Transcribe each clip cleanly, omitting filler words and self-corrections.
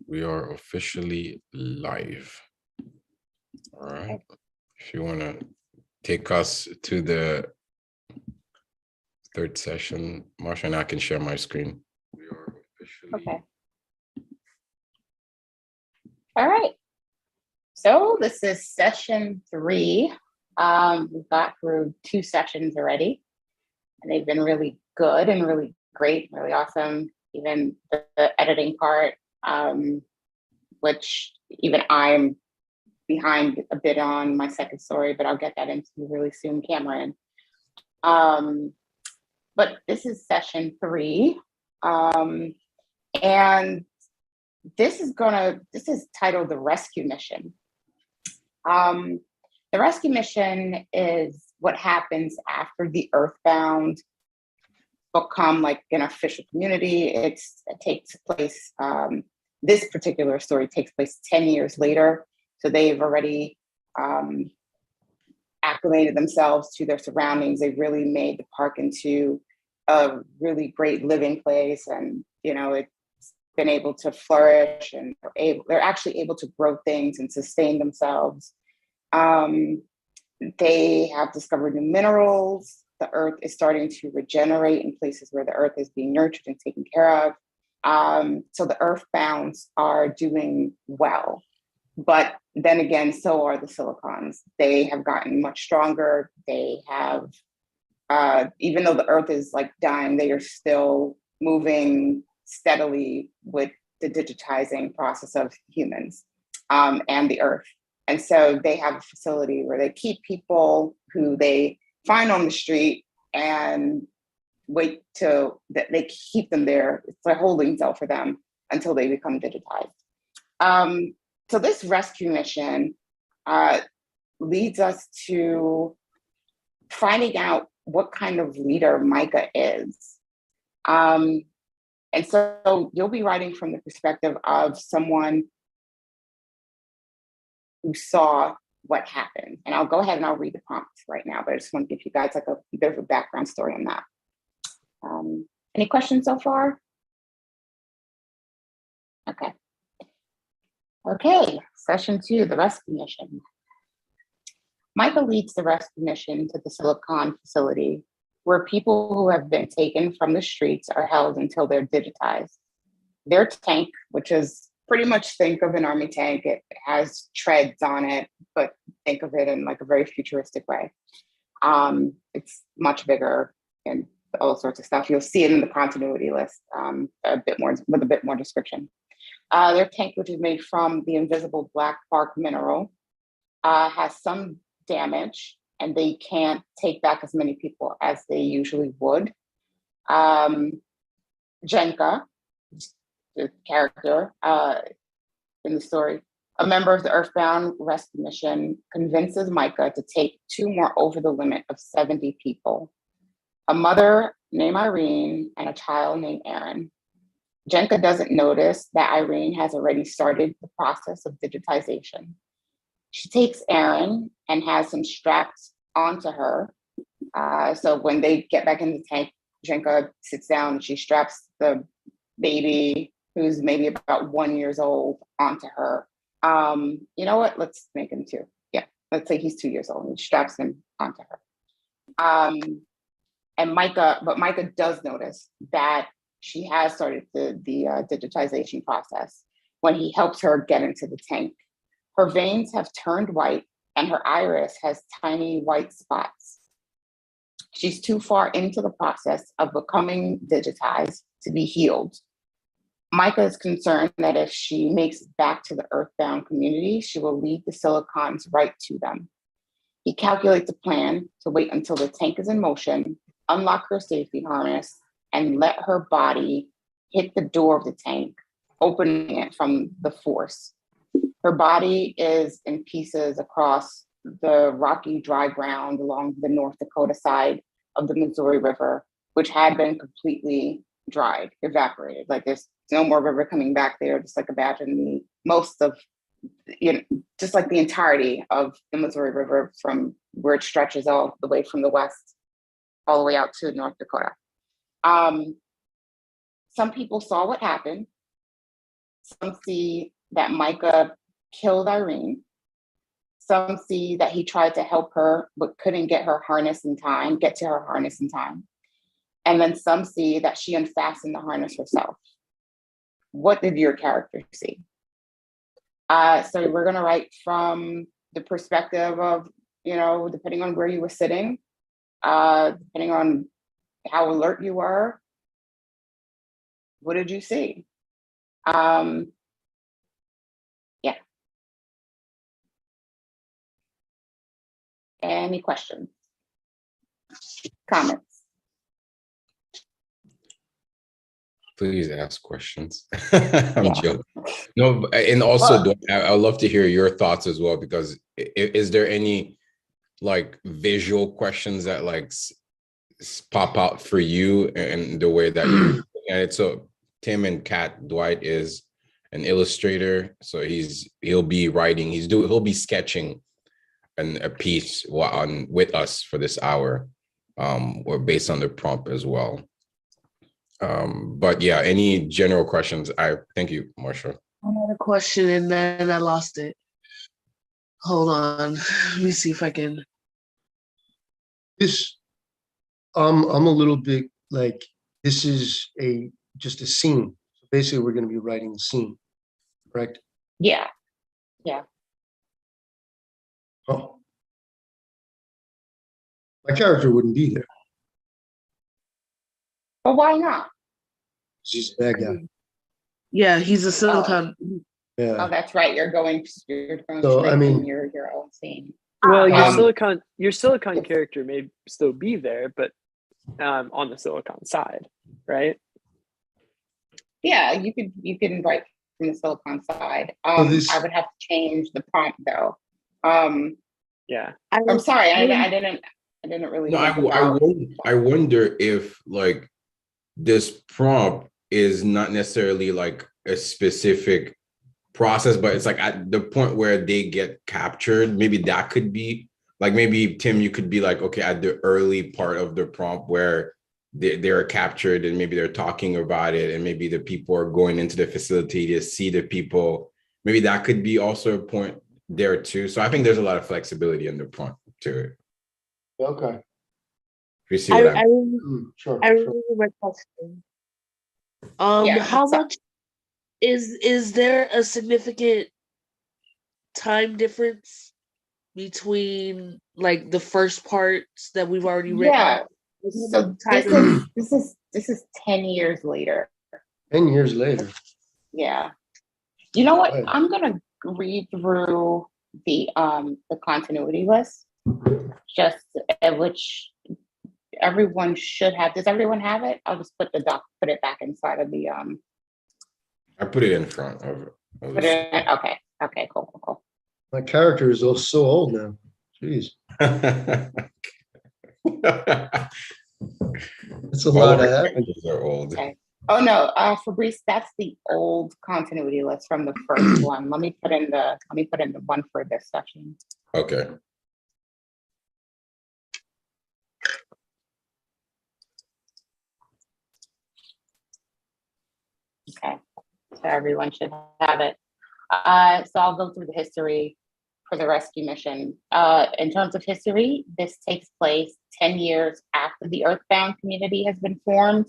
We are officially live. All right. If you want to take us to the third session, Marsha, and I can share my screen. We are officially. Okay. All right. So this is session 3. We've got through 2 sessions already, and they've been really good and really great, really awesome. Even the editing part, which even I'm behind a bit on my second story, but I'll get that into really soon, Cameron. But this is session 3. And this is titled The Rescue Mission. The rescue mission is what happens after the Earthbound become like an official community. It takes place, this particular story takes place 10 years later. So they've already acclimated themselves to their surroundings. They've really made the park into a really great living place. And, you know, it's been able to flourish, and they're actually able to grow things and sustain themselves. They have discovered new minerals. The earth is starting to regenerate in places where the earth is being nurtured and taken care of. So the earthbounds are doing well. But then again, so are the silicons. They have gotten much stronger. They have, even though the earth is like dying, they are still moving steadily with the digitizing process of humans and the earth. And so they have a facility where they keep people who they find on the street and wait till they keep them there. It's a holding cell for them until they become digitized. So this rescue mission leads us to finding out what kind of leader Micah is. And so you'll be writing from the perspective of someone who saw what happened. And I'll go ahead and I'll read the prompt right now, but I just want to give you guys like a bit of a background story on that. Any questions so far? Okay, session 2, the rescue mission. Micah leads the rescue mission to the Silicon facility, where people who have been taken from the streets are held until they're digitized. Their tank, which is pretty much, think of an army tank, it has treads on it, but think of it in like a very futuristic way. It's much bigger and all sorts of stuff. You'll see it in the continuity list with a bit more description. Their tank, which is made from the invisible black bark mineral, has some damage, and they can't take back as many people as they usually would. Jenka, the character in the story, a member of the Earthbound rescue mission, convinces Micah to take 2 more over the limit of 70 people, a mother named Irene and a child named Aaron. Jenka doesn't notice that Irene has already started the process of digitization. She takes Aaron and has him strapped onto her. So when they get back in the tank, Jenka sits down and she straps the baby, who's maybe about 1 year old, onto her. You know what? Let's make him 2. Yeah, let's say he's 2 years old, and straps him onto her. And Micah does notice that she has started the digitization process when he helps her get into the tank. Her veins have turned white, and her iris has tiny white spots. She's too far into the process of becoming digitized to be healed. Micah is concerned that if she makes it back to the Earthbound community, she will lead the silicons right to them. He calculates a plan to wait until the tank is in motion, unlock her safety harness, and let her body hit the door of the tank, opening it from the force. Her body is in pieces across the rocky, dry ground along the North Dakota side of the Missouri River, which had been completely dried, evaporated. Like there's no more river coming back there. Just like imagine just like the entirety of the Missouri River from where it stretches all the way from the west all the way out to North Dakota. Some people saw what happened. Some see that Micah killed Irene. Some see that he tried to help her, but couldn't get to her harness in time. And then some see that she unfastened the harness herself. What did your character see? So we're going to write from the perspective of, depending on where you were sitting, depending on how alert you were. What did you see? Yeah. Any questions? Comments? Please ask questions. I'm Yeah. joking. No, and also, I would love to hear your thoughts as well, because is there any like visual questions that like pop out for you and the way that you're looking at it? So Tim and Kat, Dwight is an illustrator, so he'll be sketching a piece with us for this hour, or based on the prompt as well. But yeah, any general questions? Thank you, Marsha. I had a question and then I lost it. Hold on. Let me see if I can. I'm a little bit like, this is just a scene. So basically we're going to be writing a scene, correct? Yeah. Oh. My character wouldn't be there. But why not? He's a bad guy. Yeah, he's a silicon. Yeah. Oh, that's right. You're going straight So, I mean- from your own scene. Well, Um, your silicon character may still be there, but on the silicon side, right? Yeah, you can write from the silicon side. So this- I would have to change the prompt though. Yeah. I'm sorry, I didn't really. No, think about- I wonder if like this prompt is not necessarily like a specific process, but it's like at the point where they get captured, maybe that could be like, maybe Tim, you could be like, okay, at the early part of the prompt where they're captured and maybe they're talking about it, and maybe the people are going into the facility to see the people. Maybe that could be also a point there too. So I think there's a lot of flexibility in the prompt to it. Okay. If you see what I Sure. I Sure. remember my question. Yeah, How so- much is there a significant time difference between like the first parts that we've already written? Yeah. Is So there time this is 10 years later. 10 years later. Yeah. You know what? Right. I'm gonna read through the continuity list, just which everyone should have. Does everyone have it? I'll just put it back inside of the I put it in front of it. Okay, cool. My character is so old now. Jeez. That's a lot of happening. Are old. Okay. Oh no, Fabrice, that's the old continuity list from the first one. Let me put in the one for this section. Okay. Okay, so everyone should have it. So I'll go through the history for the rescue mission. In terms of history, this takes place 10 years after the Earthbound community has been formed.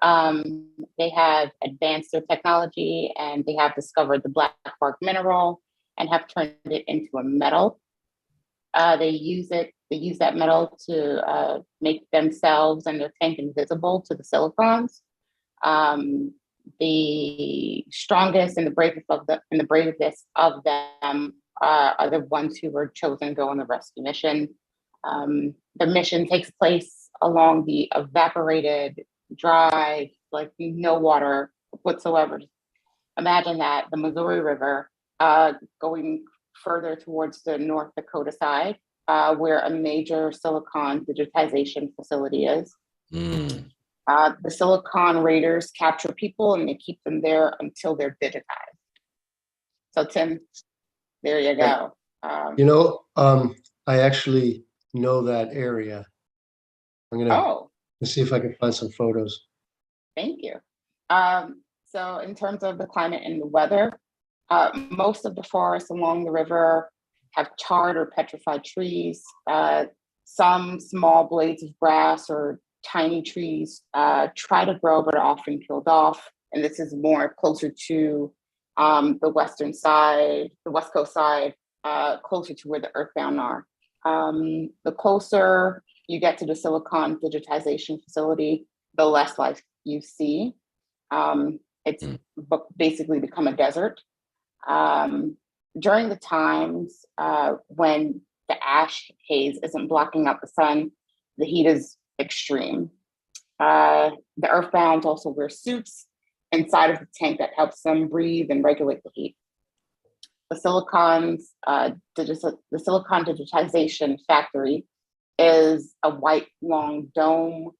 They have advanced their technology and they have discovered the black bark mineral and have turned it into a metal. They use that metal to make themselves and their tank invisible to the silicons. The strongest and the bravest of them are the ones who were chosen to go on the rescue mission. The mission takes place along the evaporated, dry, like no water whatsoever. Imagine that, the Missouri River, going further towards the North Dakota side, where a major silicon digitization facility is. Mm. The silicon raiders capture people and they keep them there until they're digitized. So Tim, there you go. I actually know that area. I'm gonna Oh, see if I can find some photos. thank you. So in terms of the climate and the weather, most of the forests along the river have charred or petrified trees. Some small blades of grass or tiny trees try to grow but are often killed off. And this is more closer to the western side, the west coast side, closer to where the earthbound are. The closer you get to the silicon digitization facility, the less life you see. It's basically become a desert. During the times when the ash haze isn't blocking out the sun, the heat is extreme. The earthbound also wear suits inside of the tank that helps them breathe and regulate the heat. The silicon digitization factory is a white long dome.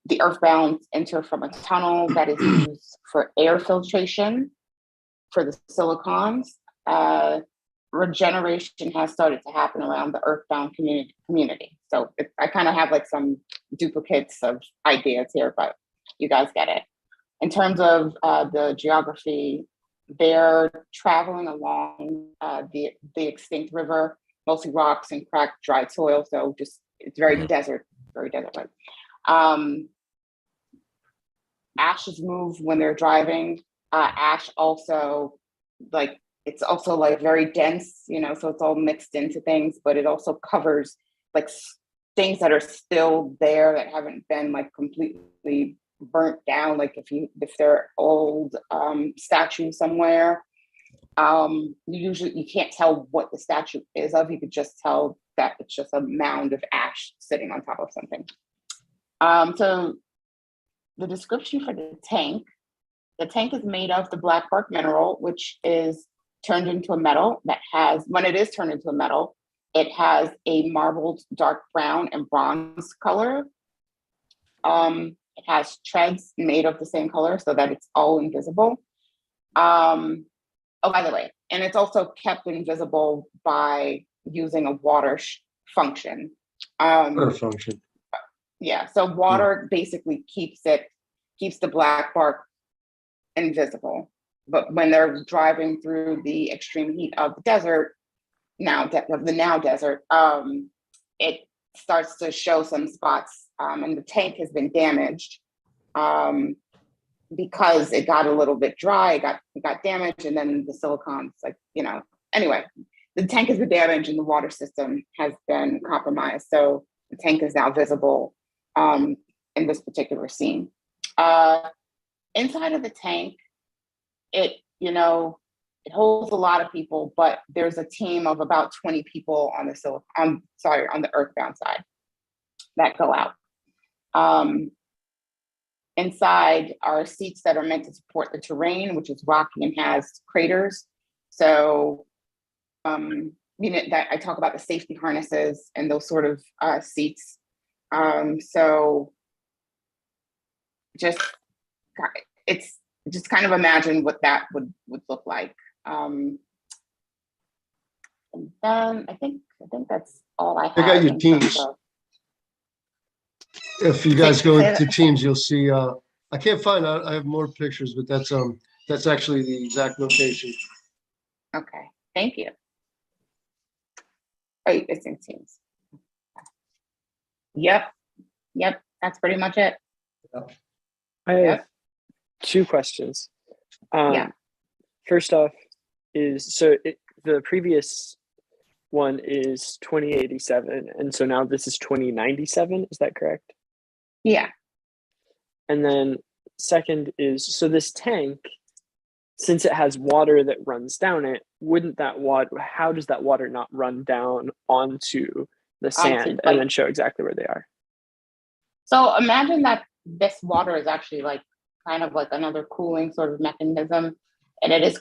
The earthbound enter from a tunnel that is used for air filtration for the silicons. Regeneration has started to happen around the earthbound community. So I kind of have like some duplicates of ideas here, but you guys get it. In terms of the geography, they're traveling along the extinct river, mostly rocks and cracked, dry soil. So just it's very desert-like. Ashes move when they're driving. Ash also it's also like very dense, so it's all mixed into things, but it also covers like things that are still there that haven't been like completely burnt down. Like if they're old statues somewhere, you can't tell what the statue is of. You could just tell that it's just a mound of ash sitting on top of something. So the description for the tank is made of the black bark mineral, which is turned into a metal that has, when it is turned into a metal, it has a marbled dark brown and bronze color. It has treads made of the same color so that it's all invisible. Oh, by the way, and it's also kept invisible by using a water function. Water function. Yeah, so water basically keeps the black bark invisible. But when they're driving through the extreme heat of the desert, desert, it starts to show some spots, and the tank has been damaged because it got a little bit dry, it got damaged, and then the silicon's anyway, the tank has been damaged and the water system has been compromised. So the tank is now visible in this particular scene. Inside of the tank, it holds a lot of people, but there's a team of about 20 people on the earthbound side that go out. Inside are seats that are meant to support the terrain, which is rocky and has craters. So, that I talk about the safety harnesses and those sort of seats. So it's just kind of imagine what that would look like. And then I think that's all I have. I got your teams. If you guys go into teams, you'll see. I can't find out. I have more pictures, but that's actually the exact location. Okay, thank you. Oh, it's in teams. Yep. That's pretty much it. I have two questions. First off is, the previous one is 2087, and so now this is 2097, is that correct? Yeah. And then second is, so this tank, since it has water that runs down it, how does that water not run down onto the sand and then show exactly where they are? So imagine that this water is actually like kind of like another cooling sort of mechanism, and it is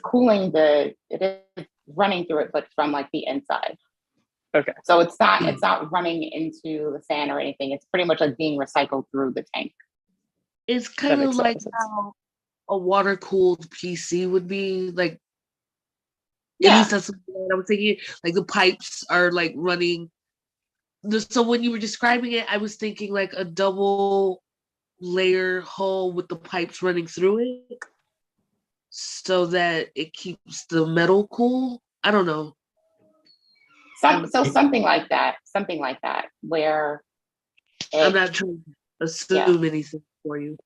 running through it, but from like the inside. Okay. So it's not running into the sand or anything. It's pretty much like being recycled through the tank. It's kind of like how a water cooled PC would be like. Yeah. At least that's what I was thinking. Like the pipes are like running. So when you were describing it, I was thinking like a double layer hole with the pipes running through it so that it keeps the metal cool. I don't know. Something like that, where I'm not trying to assume anything for you.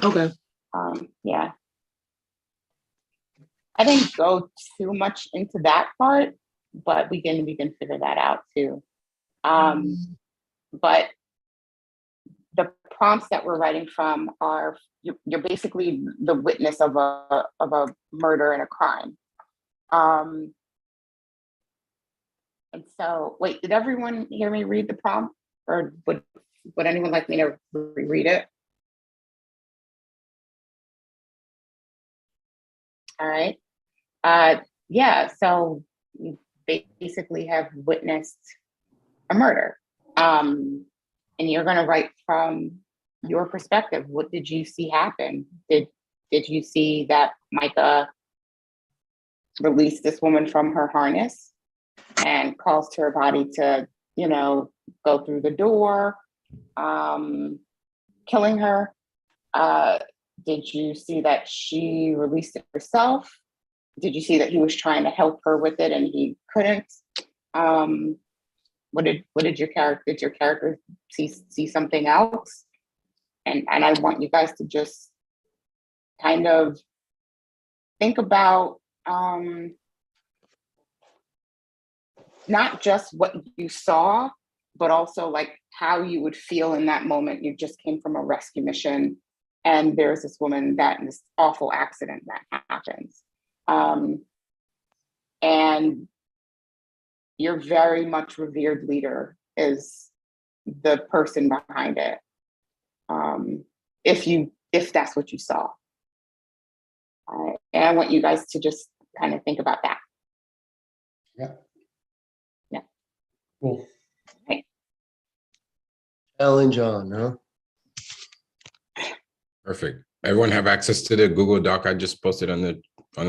Okay. Yeah. I didn't go too much into that part, but we can figure that out too. But the prompts that we're writing from are you're basically the witness of a murder and a crime. And so, wait, did everyone hear me read the prompt, or would anyone like me to reread it? All right. Yeah. So you basically have witnessed a murder, and you're going to write from your perspective. What did you see happen? Did you see that Micah released this woman from her harness and caused her body to, go through the door, killing her? Did you see that she released it herself? Did you see that he was trying to help her with it and he couldn't? What did your character see something else? And I want you guys to just kind of think about not just what you saw, but also like how you would feel in that moment. You just came from a rescue mission, and there's this woman that in this awful accident that happens. And your very much revered leader is the person behind it. If that's what you saw. And I want you guys to just kind of think about that. Yeah. Yeah. Cool. Right. Ellen John, huh? Perfect. Everyone have access to the Google Doc I just posted on the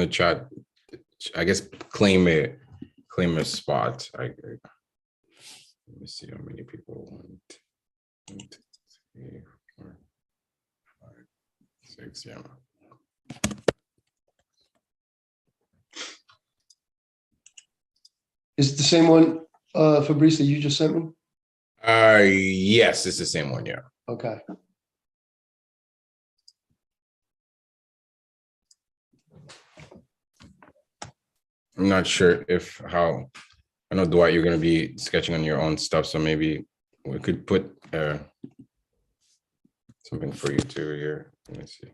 chat. I guess claim a spot. Let me see how many people want. 1, 2, 3, 4, 5, 6. Yeah. Is it the same one, Fabrice, that you just sent me? Yes, it's the same one. Yeah. Okay. I'm not sure I know, Dwight, you're going to be sketching on your own stuff, so maybe we could put something for you too here. Let me see.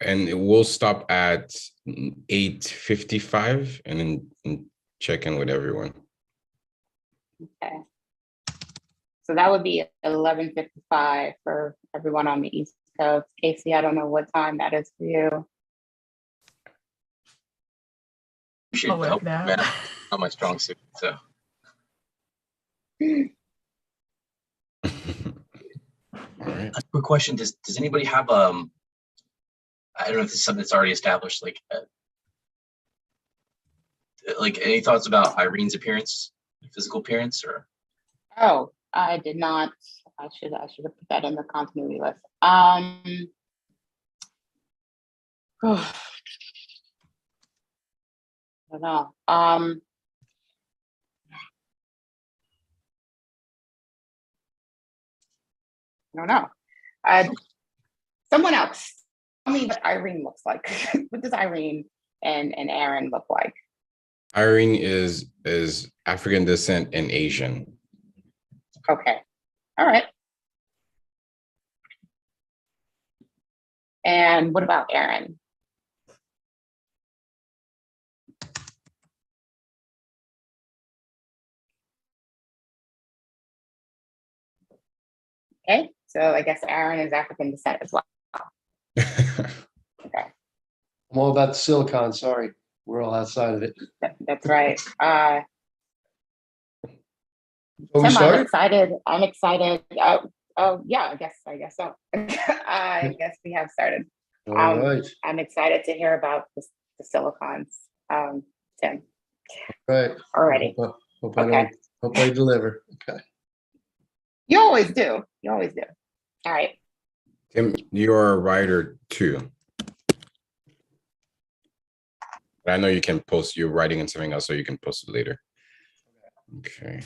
And it will stop at 8:55 and then check in with everyone. Okay. So that would be 11:55 for everyone on the East Coast. Casey, I don't know what time that is for you. Appreciate the help, man. Not my strong suit, so. All right. A quick question: Does anybody have I don't know if this is something that's already established, like any thoughts about Irene's appearance, physical appearance, or? Oh, I did not. I should have put that in the continuity list. I don't know. I don't know. Someone else. Tell me what Irene looks like. What does Irene and Aaron look like? Irene is African descent and Asian. Okay. All right. And what about Aaron? Okay, so I guess Aaron is African descent as well. Okay. I'm all about the silicon, sorry. We're all outside of it. That's right. Are we Tim, I'm started? excited. I'm excited. Oh yeah, I guess so. I guess we have started. All right. I'm excited to hear about the silicons, Tim. Right. Already. Hope Okay. hope I deliver. Okay. You always do. You always do. All right. Tim, you're a writer too. I know you can post, you're writing in something else, so you can post it later. Okay.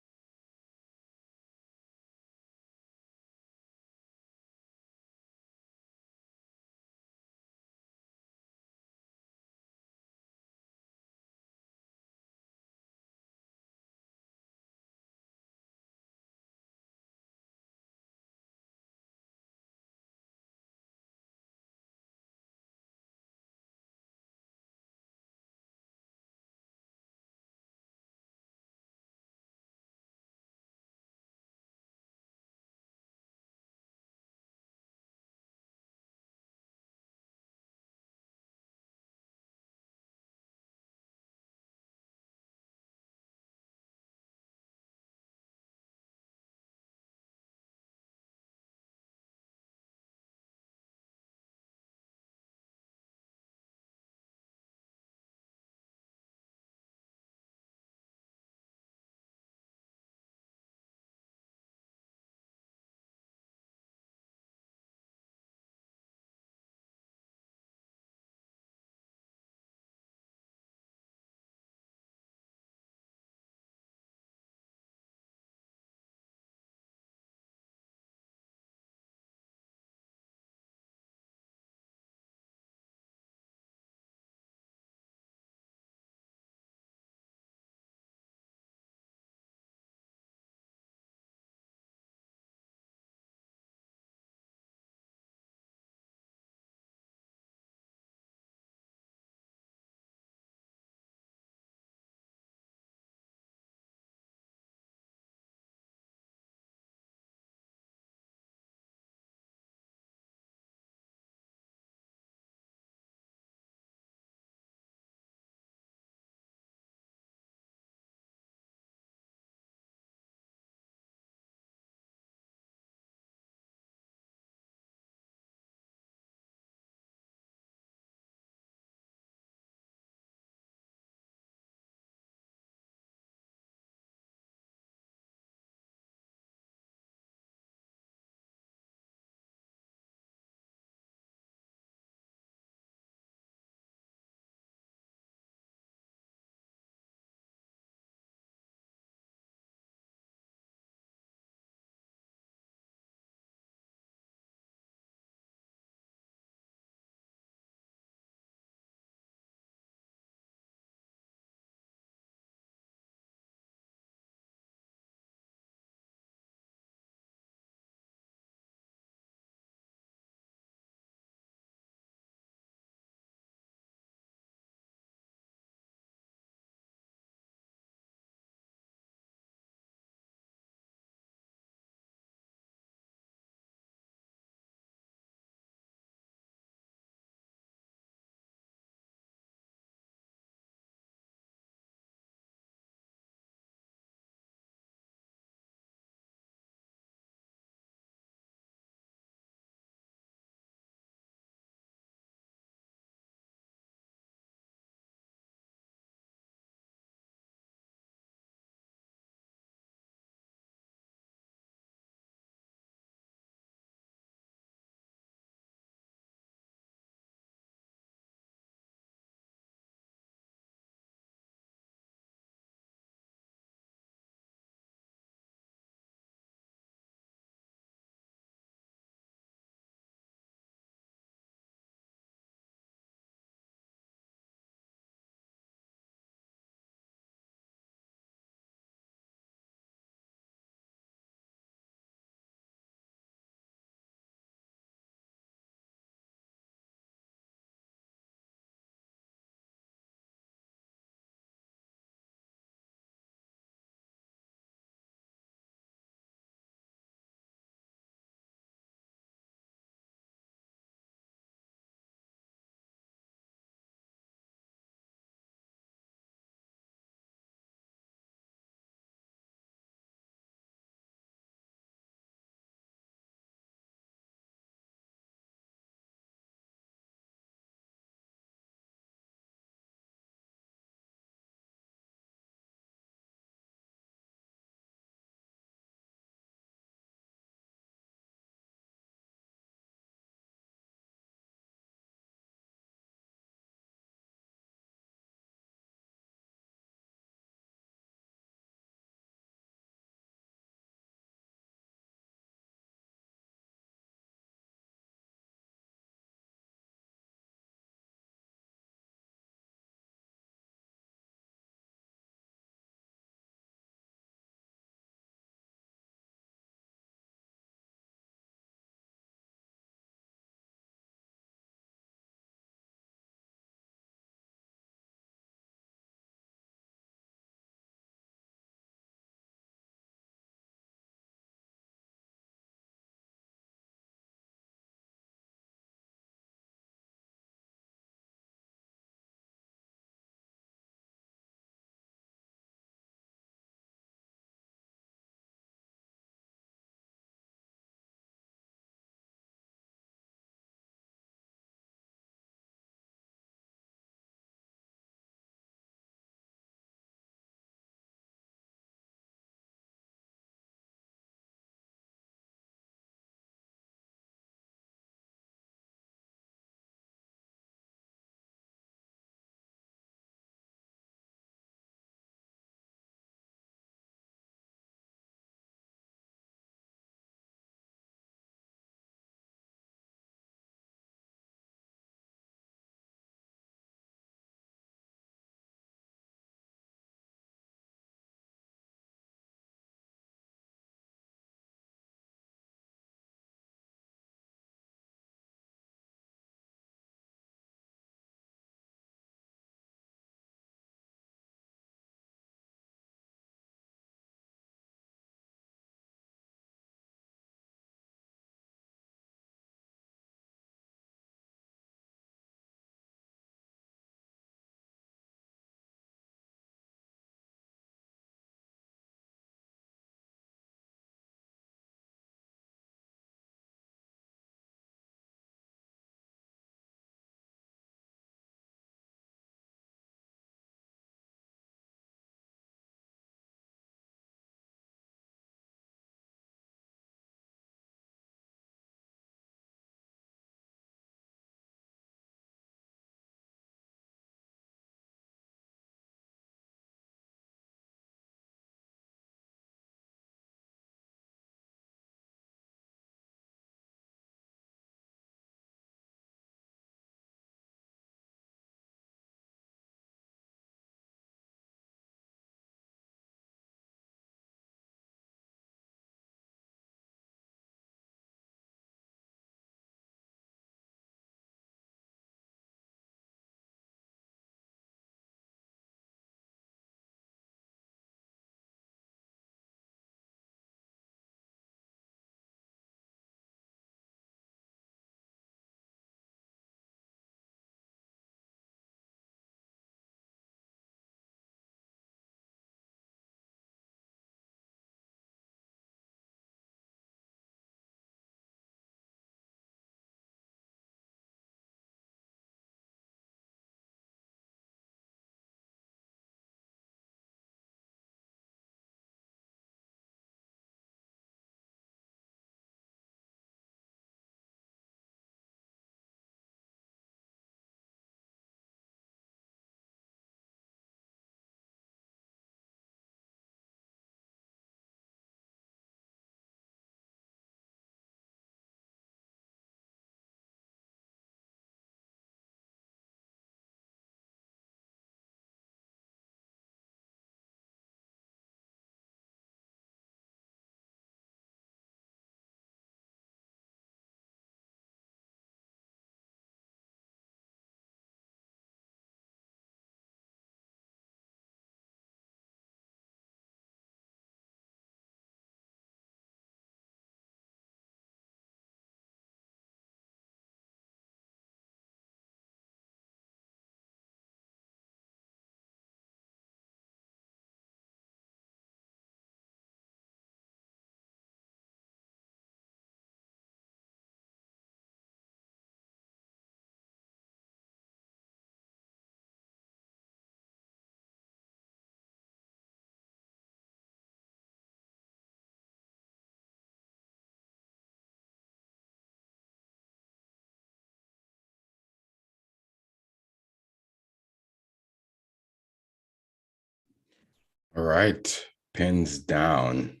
All right. Pins down.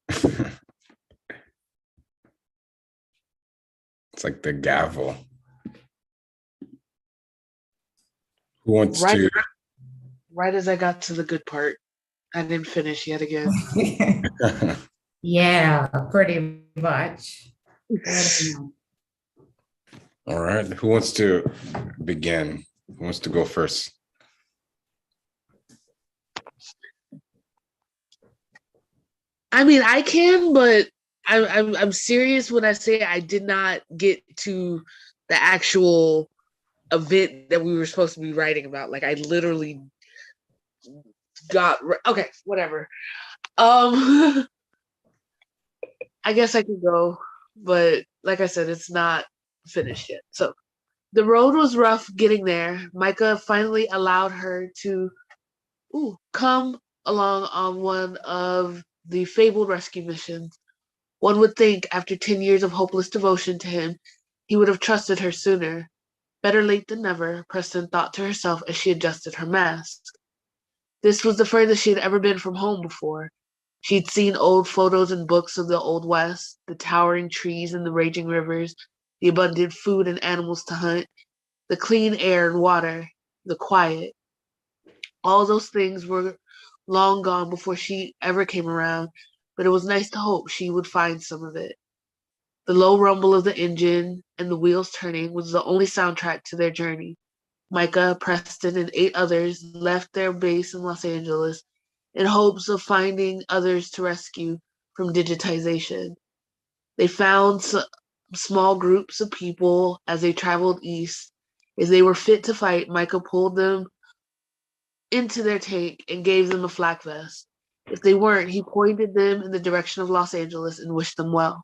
It's like the gavel. Who wants to? Right as I got to the good part, I didn't finish yet again. Yeah, pretty much. All right. Who wants to begin? Who wants to go first? I mean, I can, but I'm serious when I say I did not get to the actual event that we were supposed to be writing about. Like, I literally got okay, whatever. I guess I could go, but like I said, it's not finished yet. So the road was rough getting there. Micah finally allowed her to come along on one of the fabled rescue missions. One would think after 10 years of hopeless devotion to him, he would have trusted her sooner. Better late than never, Preston thought to herself as she adjusted her mask. This was the furthest she had ever been from home before. She'd seen old photos and books of the Old West, the towering trees and the raging rivers, the abundant food and animals to hunt, the clean air and water, the quiet. All those things were long gone before she ever came around, but it was nice to hope she would find some of it. The low rumble of the engine and the wheels turning was the only soundtrack to their journey. Micah, Preston, and 8 others left their base in Los Angeles in hopes of finding others to rescue from digitization. They found small groups of people as they traveled east. If they were fit to fight, Micah pulled them into their tank and gave them a flak vest. If they weren't, he pointed them in the direction of Los Angeles and wished them well.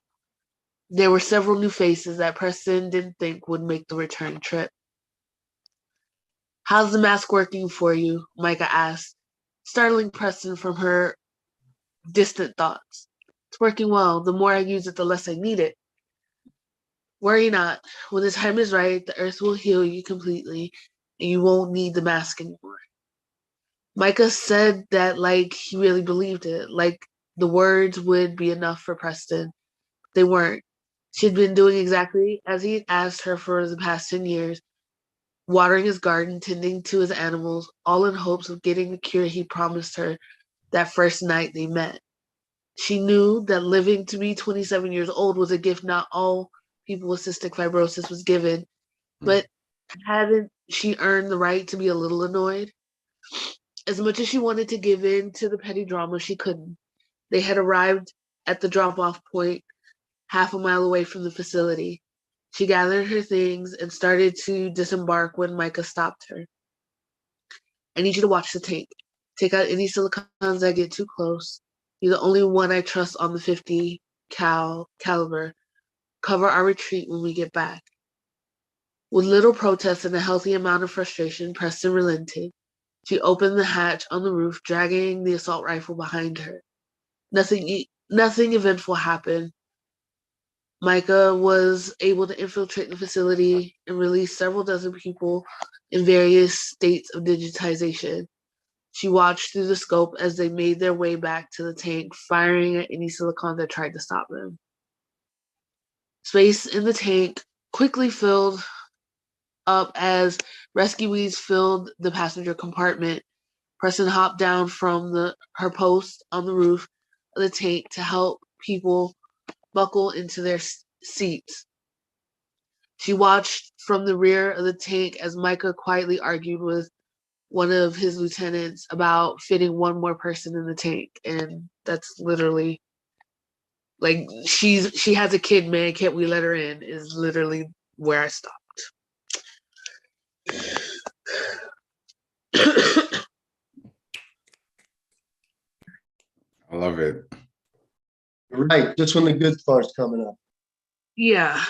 There were several new faces that Preston didn't think would make the return trip. "How's the mask working for you?" Micah asked, startling Preston from her distant thoughts. "It's working well. The more I use it, the less I need it." "Worry not. When the time is right, the earth will heal you completely, and you won't need the mask anymore." Micah said that like he really believed it, like the words would be enough for Preston. They weren't. She'd been doing exactly as he asked her for the past 10 years, watering his garden, tending to his animals, all in hopes of getting the cure he promised her that first night they met. She knew that living to be 27 years old was a gift not all people with cystic fibrosis was given, but hadn't she earned the right to be a little annoyed? As much as she wanted to give in to the petty drama, she couldn't. They had arrived at the drop-off point half a mile away from the facility. She gathered her things and started to disembark when Micah stopped her. "I need you to watch the tank. Take out any silicons that get too close. You're the only one I trust on the 50 caliber. Cover our retreat when we get back." With little protest and a healthy amount of frustration, Preston relented. She opened the hatch on the roof, dragging the assault rifle behind her. Nothing eventful happened. Micah was able to infiltrate the facility and release several dozen people in various states of digitization. She watched through the scope as they made their way back to the tank, firing at any silicon that tried to stop them. Space in the tank quickly filled up as rescuees filled the passenger compartment. Preston hopped down from her post on the roof of the tank to help people buckle into their seats. She watched from the rear of the tank as Micah quietly argued with one of his lieutenants about fitting one more person in the tank. And that's literally like she has a kid, man. Can't we let her in? Is literally where I stopped. I love it. Right, just when the good part's coming up. Yeah.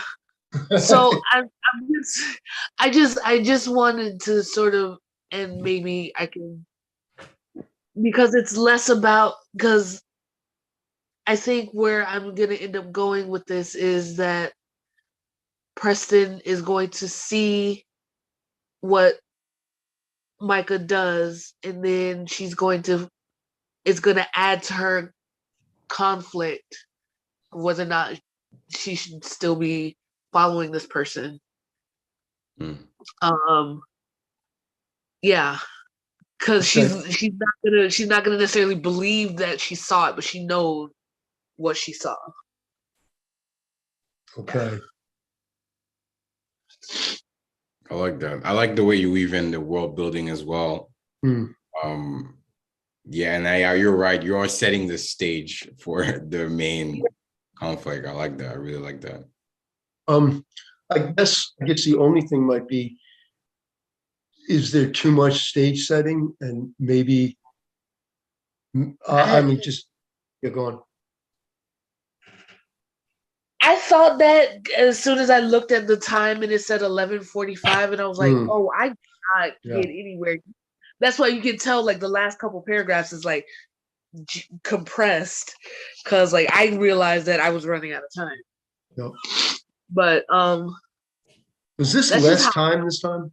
So I just wanted to sort of, and maybe I can, because it's less about, because I think where I'm gonna end up going with this is that Preston is going to see what Micah does, and then she's going to it's going to add to her conflict of whether or not she should still be following this person. Yeah, because she's not gonna necessarily believe that she saw it, but she knows what she saw. Okay. I like that. I like the way you weave in the world building as well. Hmm. Yeah, and you're right. You are setting the stage for the main conflict. I like that. I really like that. I guess the only thing might be, is there too much stage setting, and maybe I mean, just you're going. I thought that as soon as I looked at the time and it said 11:45, and I was like, oh, I cannot get anywhere. That's why you can tell like the last couple paragraphs is like compressed, because like I realized that I was running out of time. Yep. But was this less time this time?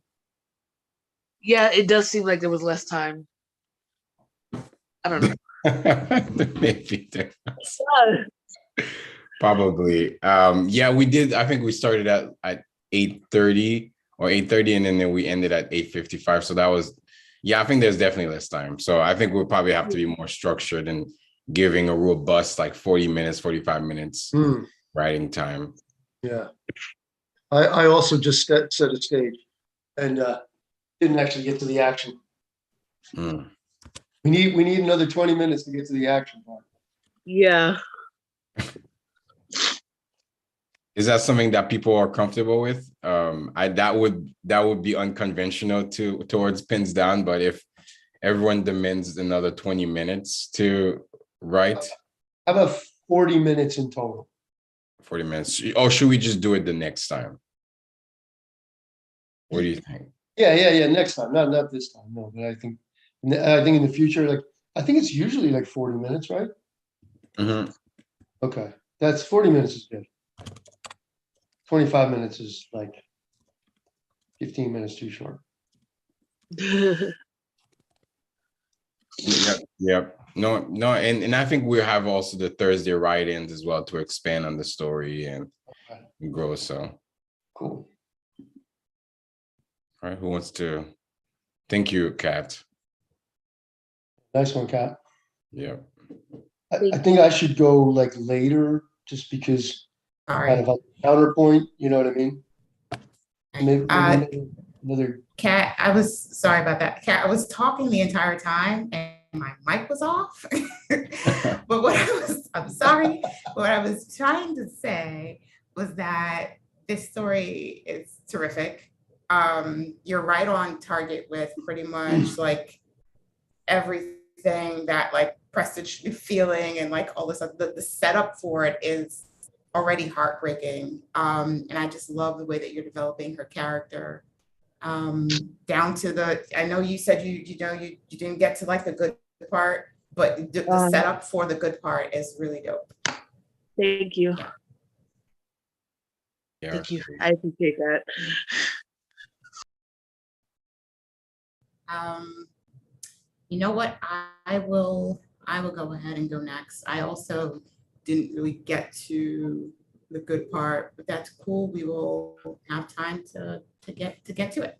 Yeah, it does seem like there was less time. I don't know. Maybe there was. Probably. Yeah, we did. I think we started at 8:30 or 8:30, and then we ended at 8:55. So that was, yeah, I think there's definitely less time. So I think we'll probably have to be more structured and giving a robust like 40 minutes, 45 minutes writing time. Yeah. I also just set a stage and didn't actually get to the action. We need another 20 minutes to get to the action part. Yeah. Is that something that people are comfortable with? That would be unconventional towards pins down, but if everyone demands another 20 minutes to write. How about 40 minutes in total? 40 minutes. Or should we just do it the next time? What do you think? Yeah. Next time, not this time. No, but I think in the future, like I think it's usually like 40 minutes, right? Mm-hmm. Okay, that's 40 minutes is good. 25 minutes is like 15 minutes too short. Yep. No, and I think we have also the Thursday write-ins as well to expand on the story and grow. So cool. All right, who wants to? Thank you, Kat. Nice one, Kat. Yeah. I think I should go like later, just because kind of a counterpoint. You know what I mean? Maybe another. Kat, I was sorry about that. Kat, I was talking the entire time and my mic was off. But I'm sorry. What I was trying to say was that this story is terrific. You're right on target with pretty much like everything that like Preston should be feeling, and like all this stuff. The setup for it is already heartbreaking. And I just love the way that you're developing her character. Down to I know you said you didn't get to like the good part, but the setup for the good part is really dope. Thank you. Yeah. Thank you. I appreciate that. You know what? I will go ahead and go next. I also didn't really get to the good part, but that's cool. We will have time to get to it.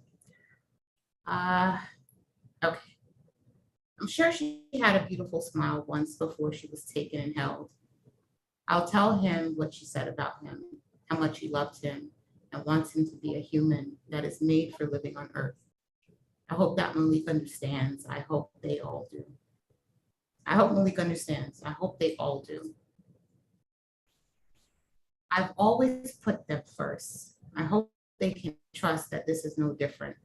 Okay. I'm sure she had a beautiful smile once before she was taken and held. I'll tell him what she said about him, how much she loved him and wants him to be a human that is made for living on Earth. I hope that Malik understands. I hope they all do. I hope Malik understands. I hope they all do. I've always put them first. I hope they can trust that this is no different.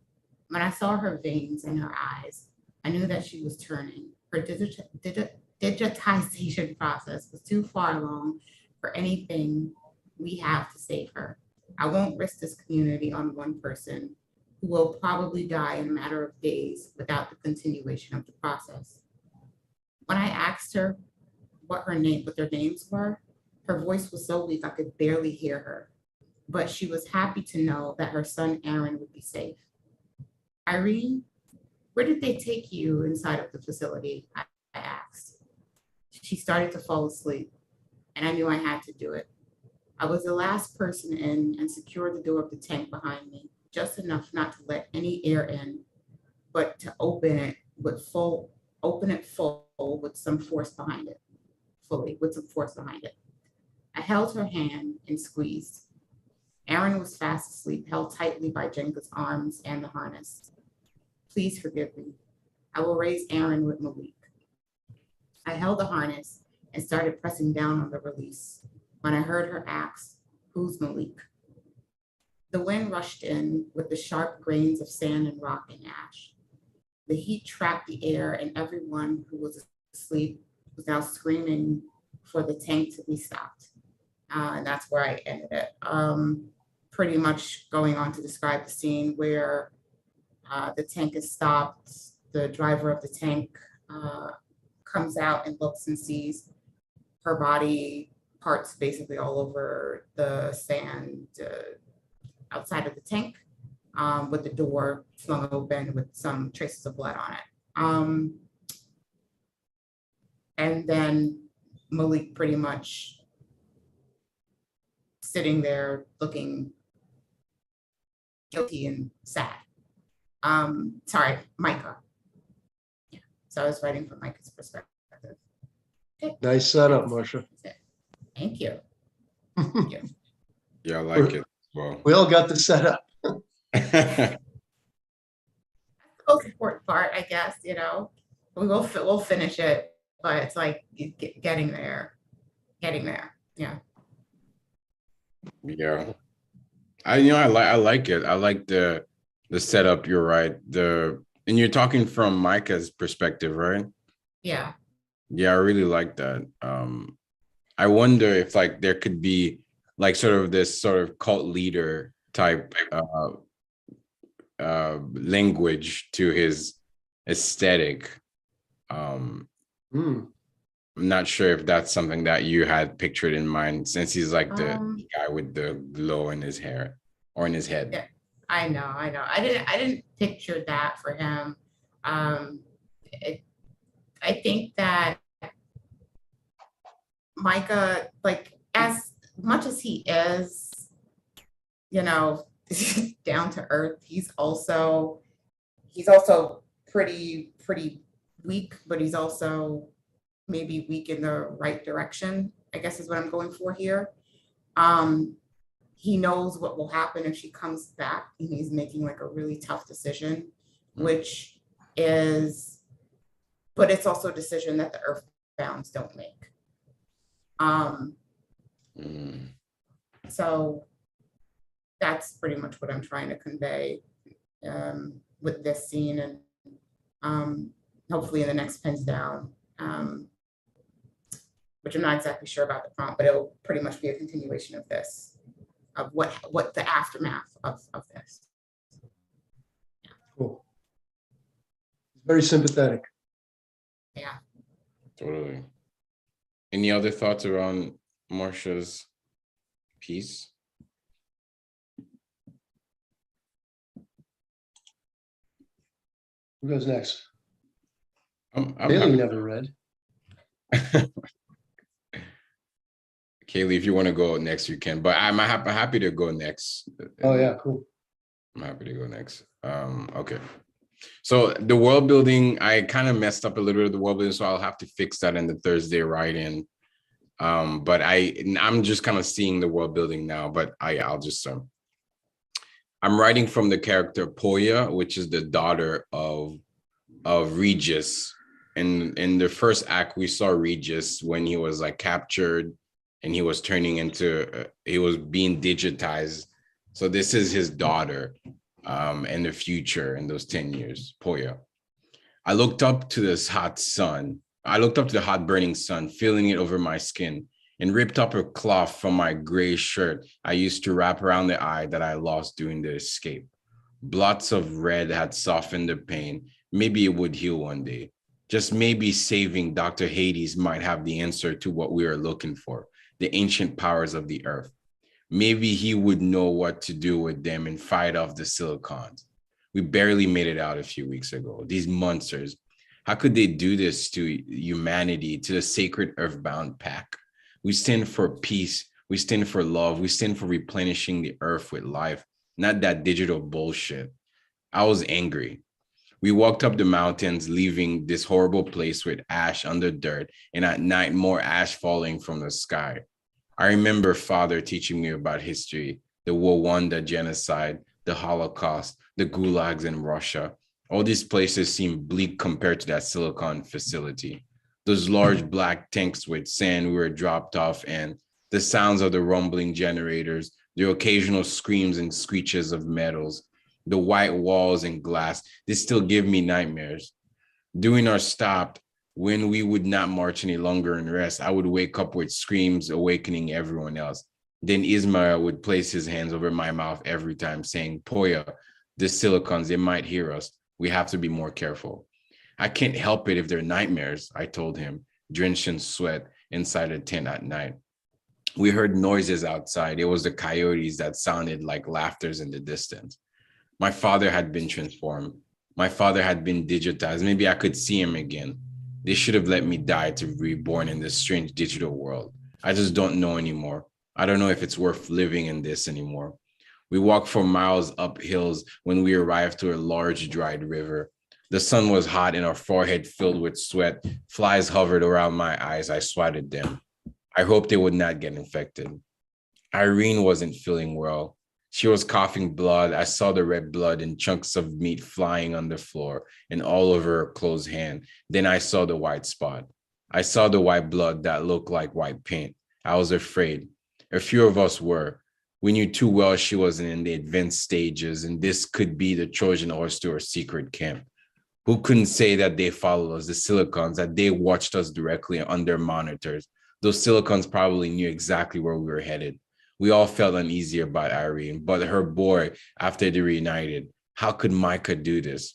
When I saw her veins in her eyes, I knew that she was turning. Her digitization process was too far along for anything we have to save her. I won't risk this community on one person who will probably die in a matter of days without the continuation of the process. When I asked her what their names were, her voice was so weak I could barely hear her, but she was happy to know that her son Aaron would be safe. Irene, where did they take you inside of the facility? I asked. She started to fall asleep, and I knew I had to do it. I was the last person in and secured the door of the tank behind me, just enough not to let any air in, but to open it full with some force behind it, fully with some force behind it. I held her hand and squeezed. Aaron was fast asleep, held tightly by Jenka's arms and the harness. Please forgive me. I will raise Aaron with Malik. I held the harness and started pressing down on the release when I heard her ask, who's Malik? The wind rushed in with the sharp grains of sand and rock and ash. The heat trapped the air, and everyone who was asleep was now screaming for the tank to be stopped. And that's where I ended it. Pretty much going on to describe the scene where the tank is stopped. The driver of the tank comes out and looks and sees her body parts basically all over the sand outside of the tank, with the door flung open with some traces of blood on it. And then Malik pretty much sitting there looking guilty and sad. Sorry, Micah. Yeah. So I was writing from Micah's perspective. Okay. Nice setup, Marsha. Thank you. Yeah, I like it. Well, We all got the setup. The most important part, I guess, you know, we'll finish it, but it's like getting there. Yeah. yeah. I like it. I like the setup. You're right. And you're talking from Micah's perspective, right? Yeah. Yeah, I really like that. I wonder if like there could be like sort of this sort of cult leader type language to his aesthetic. I'm not sure if that's something that you had pictured in mind, since he's like the guy with the glow in his hair or in his head. Yeah, I know. I didn't picture that for him. I think that Micah, like, as much as he is, you know, down to earth, he's also pretty weak, but he's also maybe weak in the right direction, I guess is what I'm going for here. He knows what will happen if she comes back, and he's making like a really tough decision, which is, but it's also a decision that the Earthbounds don't make. So that's pretty much what I'm trying to convey with this scene, and hopefully in the next Pens Down, which I'm not exactly sure about the prompt, but it'll pretty much be a continuation of this, of what the aftermath of this. Cool. Very sympathetic. Yeah. Totally. Any other thoughts around Marsha's piece? Who goes next? I'm Bailey never read. Kaylee, if you want to go next, you can. But I'm happy to go next. Oh yeah, cool. I'm happy to go next. Okay. So the world building, I kind of messed up a little bit of the world building, so I'll have to fix that in the Thursday write-in. But I'm just kind of seeing the world building now. But I'll just I'm writing from the character Poya, which is the daughter of Regis. In the first act, we saw Regis when he was like captured, and he was turning into he was being digitized. So this is his daughter in the future, in those 10 years, Poya. I looked up to this hot sun. I looked up to the hot burning sun, feeling it over my skin, and ripped up a cloth from my gray shirt I used to wrap around the eye that I lost during the escape. Blots of red had softened the pain. Maybe it would heal one day. Just maybe saving Dr. Hades might have the answer to what we are looking for, the ancient powers of the earth. Maybe he would know what to do with them and fight off the silicons. We barely made it out a few weeks ago. These monsters, How could they do this to humanity, to the sacred earthbound pack? We stand for peace. We stand for love. We stand for replenishing the earth with life, not that digital bullshit. I was angry. We walked up the mountains, leaving this horrible place with ash under dirt, and at night, more ash falling from the sky. I remember father teaching me about history, the War I, the genocide, the Holocaust, the gulags in Russia. All these places seem bleak compared to that silicon facility. Those large black tanks with sand we were dropped off, and the sounds of the rumbling generators, the occasional screams and screeches of metals, the white walls and glass, they still give me nightmares. During our stop, when we would not march any longer and rest, I would wake up with screams, awakening everyone else. Then Ismail would place his hands over my mouth every time, saying, Poya, the silicons, they might hear us. We have to be more careful. I can't help it if they're nightmares, I told him, drenched in sweat inside a tent at night. We heard noises outside. It was the coyotes that sounded like laughters in the distance. My father had been transformed. My father had been digitized. Maybe I could see him again. They should have let me die to be reborn in this strange digital world. I just don't know anymore. I don't know if it's worth living in this anymore. We walked for miles up hills when we arrived to a large dried river. The sun was hot and our forehead filled with sweat. Flies hovered around my eyes. I swatted them. I hoped they would not get infected. Irene wasn't feeling well. She was coughing blood. I saw the red blood and chunks of meat flying on the floor and all over her closed hand. Then I saw the white spot. I saw the white blood that looked like white paint. I was afraid. A few of us were. We knew too well she wasn't in the advanced stages, and this could be the Trojan horse to her secret camp. Who couldn't say that they followed us, the silicons, that they watched us directly under monitors? Those silicons probably knew exactly where we were headed. We all felt uneasy about Irene, but her boy, after they reunited, how could Micah do this?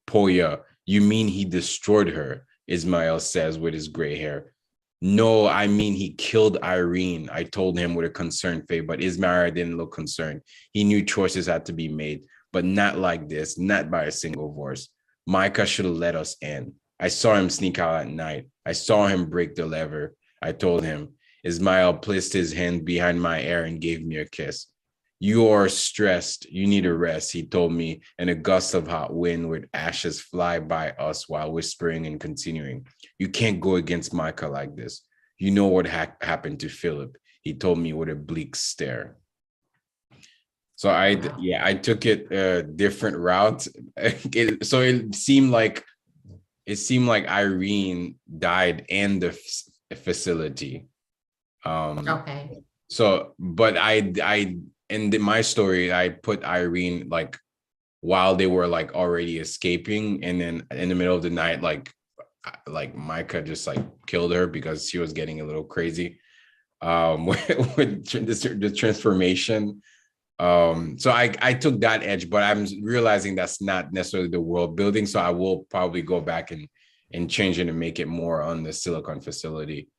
Poya, you mean he destroyed her? Ismail says with his gray hair. No, I mean he killed Irene, I told him with a concerned face, but Ismail didn't look concerned. He knew choices had to be made, but not like this, not by a single voice. Micah should have let us in. I saw him sneak out at night. I saw him break the lever. I told him. Ismail placed his hand behind my ear and gave me a kiss. You are stressed. You need a rest, he told me, and a gust of hot wind with ashes fly by us while whispering and continuing. You can't go against Micah like this. You know what happened to Philip, he told me with a bleak stare. So I took it a different route. So it seemed like Irene died in the facility. Okay. So, but I in my story, I put Irene like while they were like already escaping, and then in the middle of the night, like Micah just like killed her because she was getting a little crazy. With the transformation. So I took that edge, but I'm realizing that's not necessarily the world building. So I will probably go back and change it and make it more on the Silicon facility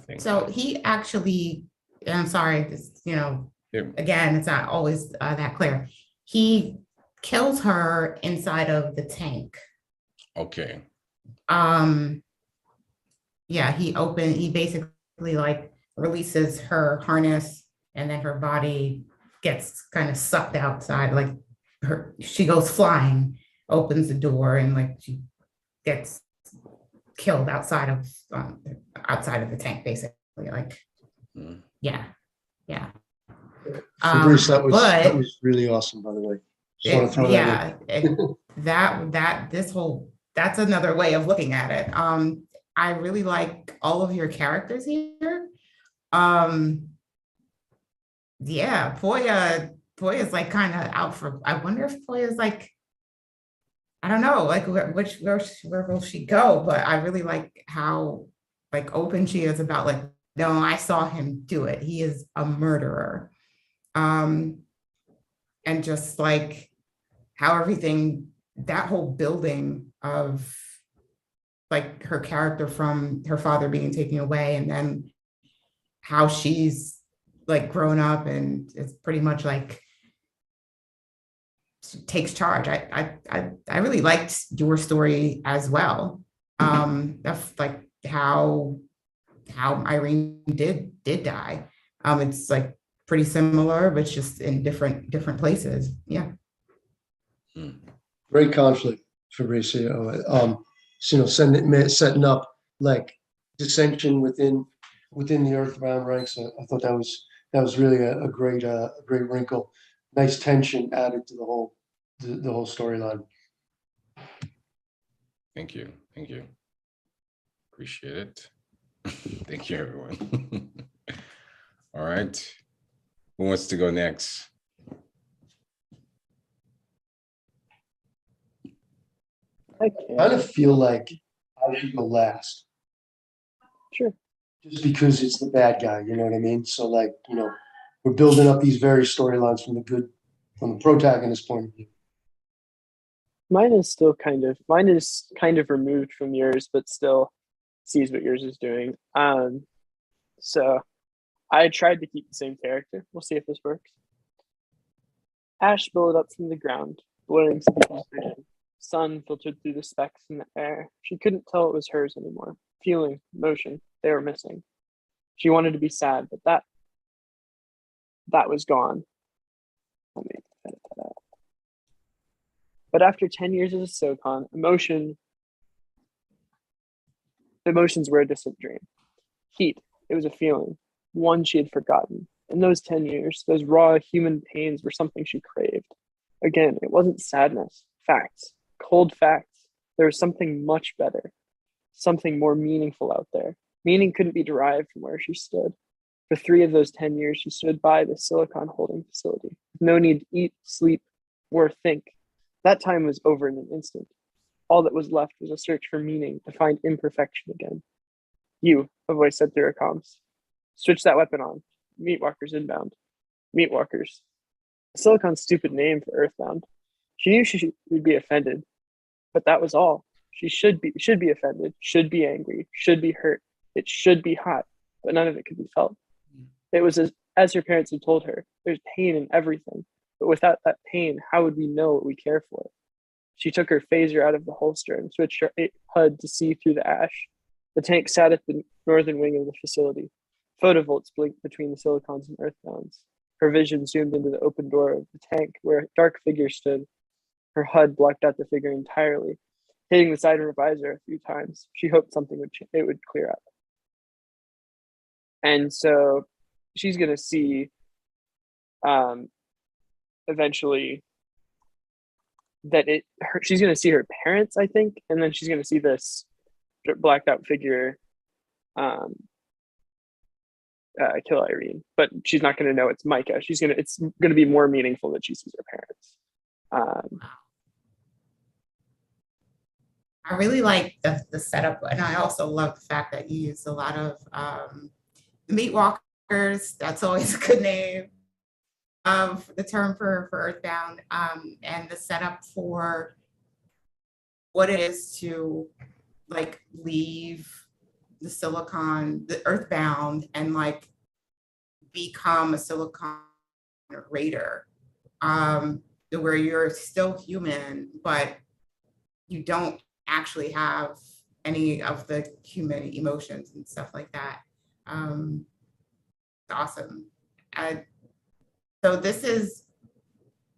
thing. So he actually, and I'm sorry, again, it's not always that clear. He kills her inside of the tank. Okay. Yeah, he basically like releases her harness, and then her body gets kind of sucked outside, like she goes flying, opens the door, and like she gets killed outside of the tank, basically. Like, yeah. So Bruce, that was really awesome, by the way. That's another way of looking at it. I really like all of your characters here. Yeah, Poya's like kind of out for. I wonder if Poya's like, I don't know, like where will she go? But I really like how like open she is about like, no, I saw him do it. He is a murderer. And just like how everything, that whole building of like her character from her father being taken away, and then how she's like grown up and it's pretty much like takes charge. I really liked your story as well. That's like how Irene did die. It's like pretty similar, but it's just in different places. Yeah. Great conflict, Fabricio. Setting up like dissension within the Earthbound ranks. I thought that was really a great wrinkle. Nice tension added to the whole storyline. Thank you. Appreciate it. Thank you, everyone. All right. Who wants to go next? I kind of feel like I should go last. Sure. Just because it's the bad guy, you know what I mean? So like, we're building up these various storylines from the protagonist point of view. Mine is kind of removed from yours, but still sees what yours is doing. So I tried to keep the same character. We'll see if this works. Ash billowed up from the ground, blurring Sophie's vision. Sun filtered through the specks in the air. She couldn't tell it was hers anymore. Feeling, motion, they were missing. She wanted to be sad, but that was gone. Let me edit that out. But after 10 years as a Silicon, emotions were a distant dream. Heat, it was a feeling, one she had forgotten. In those 10 years, those raw human pains were something she craved. Again, it wasn't sadness, facts, cold facts. There was something much better, something more meaningful out there. Meaning couldn't be derived from where she stood. For 3 of those 10 years, she stood by the Silicon holding facility, with no need to eat, sleep, or think. That time was over in an instant. All that was left was a search for meaning, to find imperfection again. You, a voice said through her comms. Switch that weapon on. Meatwalkers inbound. Meatwalkers. Silicon's stupid name for Earthbound. She knew she would be offended, but that was all. She should be offended, should be angry, should be hurt. It should be hot, but none of it could be felt. It was as her parents had told her, there's pain in everything, but without that pain, how would we know what we care for? She took her phaser out of the holster and switched her HUD to see through the ash. The tank sat at the northern wing of the facility. Photovolts blinked between the Silicons and Earthbounds. Her vision zoomed into the open door of the tank where a dark figure stood. Her HUD blocked out the figure entirely. Hitting the side of her visor a few times, she hoped something would clear up. And so she's going to see eventually that she's going to see her parents, I think, and then she's going to see this blacked out figure kill Irene, but she's not going to know it's Micah. It's going to be more meaningful that she sees her parents. I really like the setup, and I also love the fact that you use a lot of Meatwalkers. That's always a good name of the term for Earthbound, and the setup for what it is to like leave the Silicon, the Earthbound, and like become a Silicon raider, where you're still human, but you don't actually have any of the human emotions and stuff like that. Awesome. So this is,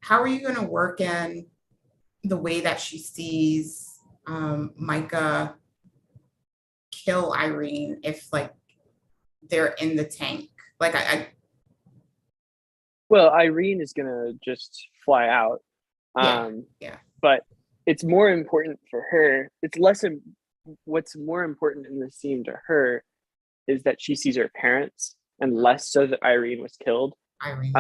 how are you going to work in the way that she sees Micah kill Irene if like they're in the tank? Like Well, Irene is going to just fly out. Yeah. But it's more important for her. What's more important in the scene to her is that she sees her parents and less so that Irene was killed. Irene,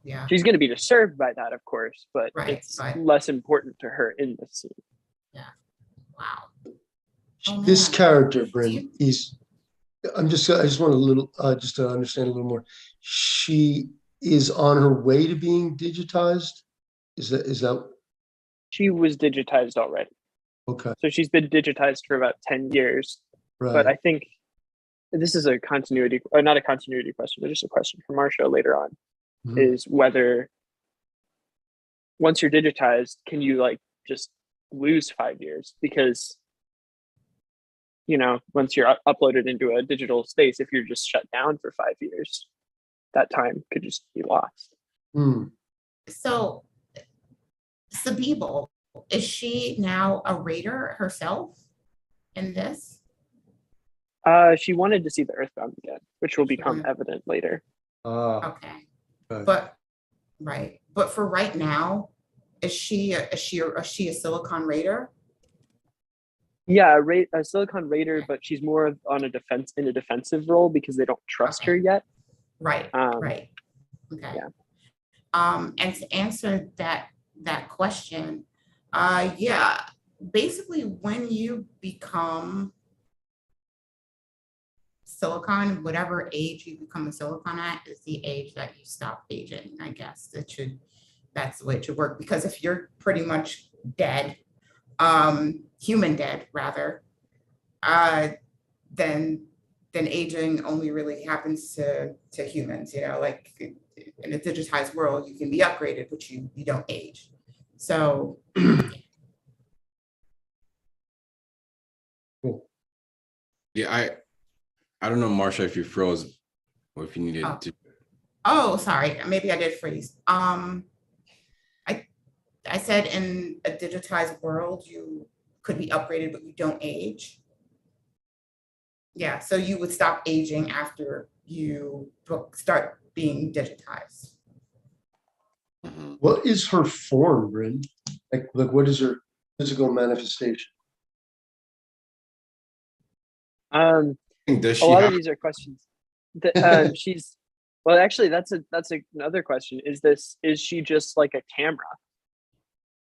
yeah. She's going to be disturbed by that, of course, but it's less important to her in the scene. Yeah. Wow. This character, Bryn, I just want a little, just to understand a little more. She is on her way to being digitized. Is that? She was digitized already. Okay. So she's been digitized for about 10 years. Right. But I think this is a continuity, or not a continuity question, but just a question for Marcia later on, is whether once you're digitized, can you like just lose 5 years? Because, you know, once you're uploaded into a digital space, if you're just shut down for 5 years, that time could just be lost. Hmm. So Syllble, is she now a raider herself in this? She wanted to see the Earthbound again, which will become evident later. Okay, Okay. but right, but for right now, is she a Silicon Raider? Yeah, a Silicon Raider, but she's more on a defensive role because they don't trust her yet. Right, right. Okay. Yeah. And to answer that question, yeah, basically when you become Silicon, whatever age you become a Silicon at is the age that you stop aging. I guess that's the way it should work, because if you're pretty much dead, human dead rather, then aging only really happens to humans, you know, like in a digitized world, you can be upgraded, but you don't age. So Cool. Yeah, I don't know, Marsha, if you froze or if you needed to. Oh, sorry, maybe I did freeze. I said in a digitized world, you could be upgraded, but you don't age. Yeah, so you would stop aging after you start being digitized. Mhm. What is her form, Bryn? Like what is her physical manifestation? Does A she lot of have these are questions that she's, well, actually, that's another question. Is she just like a camera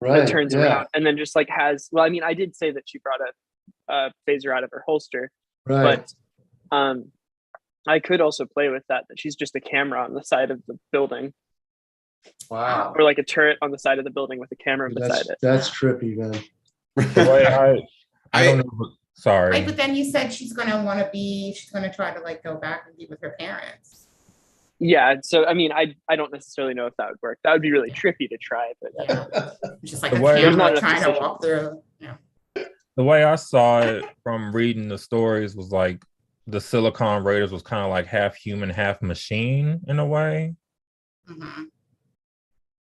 that Right. turns Yeah. around and then just like has, well, I mean, I did say that she brought a phaser out of her holster, Right. but I could also play with that she's just a camera on the side of the building, Wow. or like a turret on the side of the building with a camera beside it. That's trippy, man. The way I don't know. Sorry. Right, but then you said she's gonna try to like go back and be with her parents. Yeah, so I mean, I don't necessarily know if that would work. That would be really trippy to try, but Yeah, just like The a way- There's not camera enough trying to decision. walk through. Yeah. The way I saw it from reading the stories was like the Silicon Raiders was kind of like half human, half machine in a way. Mhm.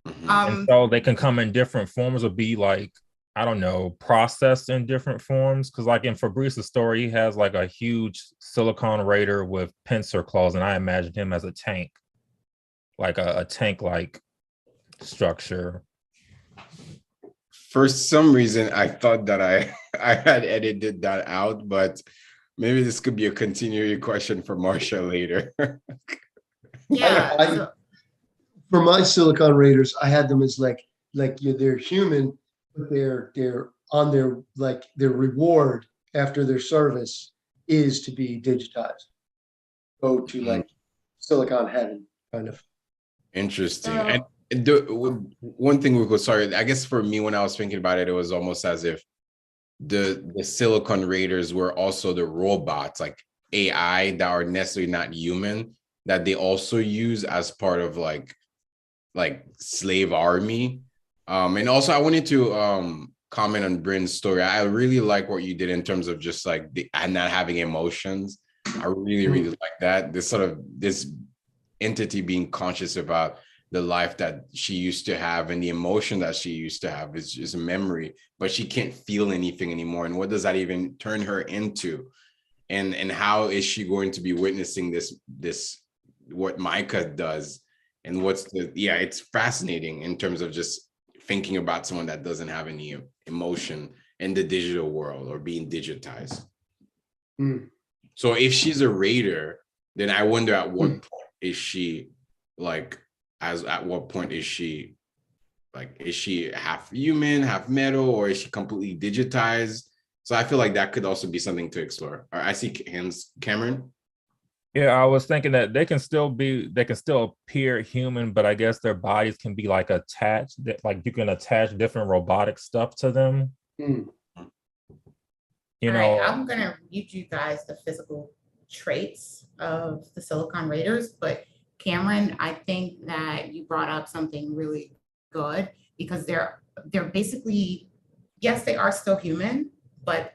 Mhm. And so they can come in different forms or be like, I don't know, processed in different forms. Cause like in Fabrice's story, he has like a huge Silicon Raider with pincer claws, and I imagined him as a tank, like a tank-like structure. For some reason, I thought that I had edited that out, but maybe this could be a continuing question for Marsha later. Yeah. I- so- For my Silicon Raiders, I had them as like they're human, but they're on their reward after their service is to be digitized. Go to like Silicon heaven, kind of. Interesting. So- And one thing we could, sorry, I guess for me, when I was thinking about it, it was almost as if the Silicon Raiders were also the robots, like AI that are necessarily not human, that they also use as part of like slave army. And also I wanted to comment on Bryn's story. I really like what you did in terms of just like and not having emotions. I really like that. This entity being conscious about the life that she used to have and the emotion that she used to have is just a memory, but she can't feel anything anymore. And what does that even turn her into? And how is she going to be witnessing this what Micah does? And it's fascinating in terms of just thinking about someone that doesn't have any emotion in the digital world or being digitized. So if she's a raider, then I wonder at what point is she like, at what point is she like, is she half human, half metal, or is she completely digitized? So I feel like that could also be something to explore. I see hands, Cameron. Yeah, I was thinking that they can still appear human, but I guess their bodies can be like attached, like you can attach different robotic stuff to them. You All know, right, I'm gonna read you guys the physical traits of the Silicon Raiders, but Cameron, I think that you brought up something really good because they're basically, yes, they are still human, but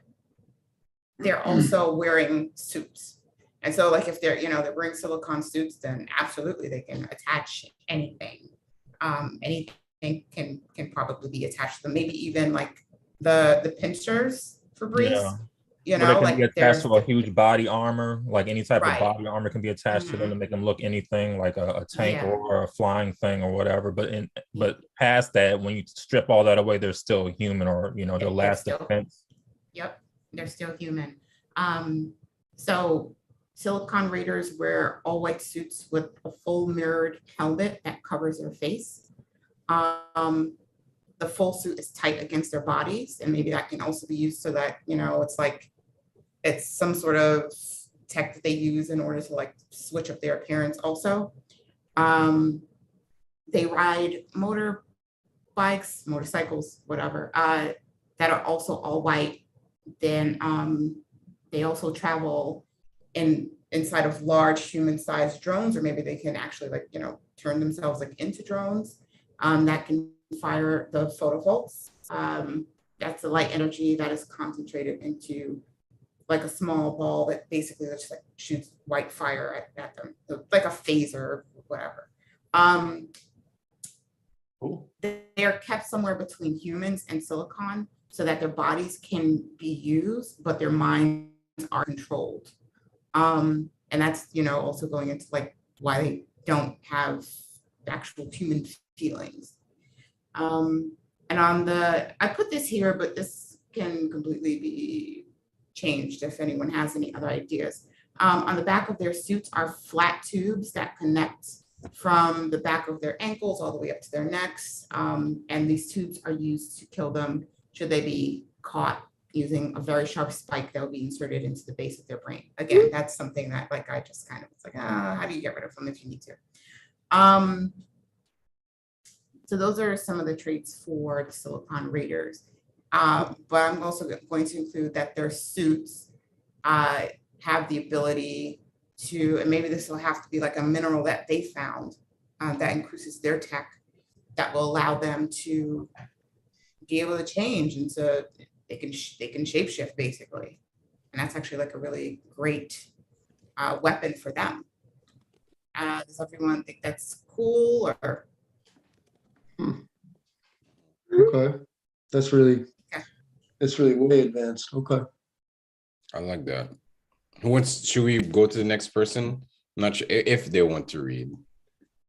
they're also wearing suits. And so like if they're, they're wearing silicone suits, then absolutely they can attach anything. Anything can probably be attached to them. Maybe even like the pinchers for Breeze. But it can like be attached to a huge body armor, like any type Right. of body armor can be attached to them to make them look anything like a tank Yeah. or a flying thing or whatever. But past that, when you strip all that away, they're still human, or the last defense. Yep, they're still human. So Silicon Raiders wear all white suits with a full mirrored helmet that covers their face. The full suit is tight against their bodies, and maybe that can also be used so that, it's like, it's some sort of tech that they use in order to like switch up their appearance also. They ride motorbikes, motorcycles, whatever, that are also all white. Then they also travel inside of large human-sized drones, or maybe they can actually like, turn themselves like into drones that can fire the photovolts. That's the light energy that is concentrated into like a small ball that basically just like shoots white fire at them, like a phaser or whatever. They're kept somewhere between humans and silicon so that their bodies can be used, but their minds are controlled. And that's, also going into like why they don't have actual human feelings. And I put this here, but this can completely be changed if anyone has any other ideas. On the back of their suits are flat tubes that connect from the back of their ankles all the way up to their necks. And these tubes are used to kill them should they be caught using a very sharp spike that will be inserted into the base of their brain. Again, that's something that like I just kind of was like, how do you get rid of them if you need to? So those are some of the traits for the Silicon Raiders. But I'm also going to include that their suits have the ability to, and maybe this will have to be like a mineral that they found that increases their tech that will allow them to be able to change into, they can shapeshift basically. And that's actually like a really great weapon for them. Does everyone think that's cool or? Okay, that's really way advanced. Okay. I like that. Should we go to the next person? I'm not sure if they want to read.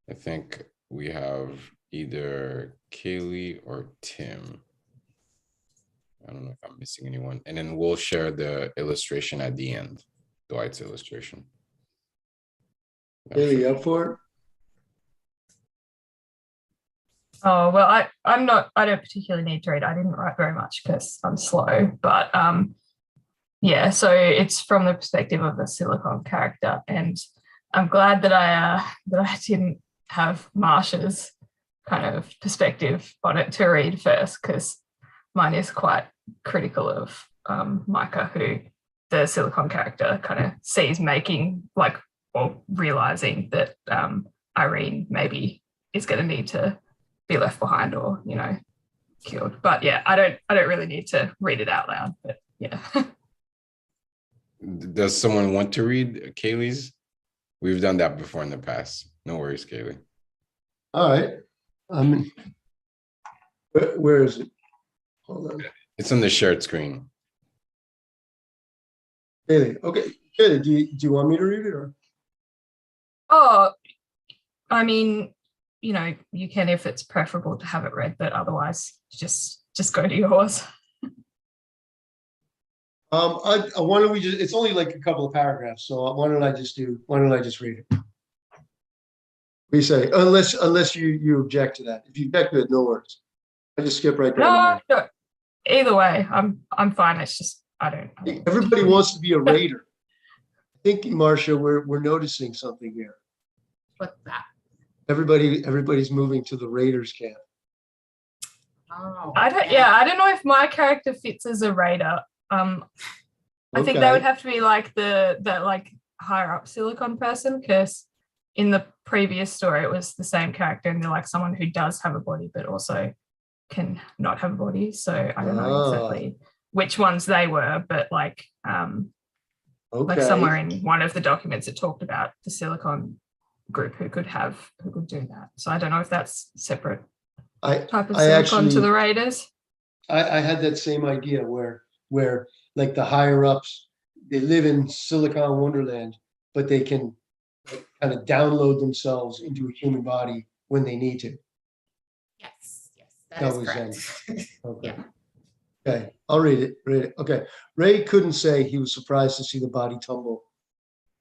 I think we have either Kaylee or Tim. I don't know if I'm missing anyone. And then we'll share the illustration at the end, Dwight's illustration. Kaylee, up for it? Oh, well, I don't particularly need to read. I didn't write very much because I'm slow, but yeah, so it's from the perspective of the Silicon character, and I'm glad that I didn't have Marsha's kind of perspective on it to read first, because mine is quite critical of Micah, who the Silicon character kind of sees making like, or realizing that Irene maybe is going to need to be left behind or, killed. But yeah, I don't really need to read it out loud, but yeah. Does someone want to read Kaylee's? We've done that before in the past. No worries, Kaylee. All right. Where is it? Hold on. It's on the shared screen. Kaylee, okay. Kaylee, do you want me to read it or? Oh, I mean, you can if it's preferable to have it read, but otherwise just go to yours. Why don't we just, it's only like a couple of paragraphs, so why don't I just read it? What do you say? Unless you object to that. If you object to it, no worries. I just skip right down. No, either way, I'm fine. It's just I don't. Everybody wants to be a raider. I think, Marcia, we're noticing something here. What's that? Everybody's moving to the Raiders camp. Oh, I don't know if my character fits as a raider. I think that would have to be like the like higher up Silicon person, because in the previous story, it was the same character, and they're like someone who does have a body, but also can not have a body. So I don't know exactly which ones they were, but like somewhere in one of the documents it talked about the silicon group who could do that. So I don't know if that's separate type of silicon to the raiders. I had that same idea where like the higher ups, they live in Silicon Wonderland, but they can kind of download themselves into a human body when they need to. Yes, that is was correct. Okay. Yeah. Okay, I'll read it. Okay. Ray couldn't say he was surprised to see the body tumble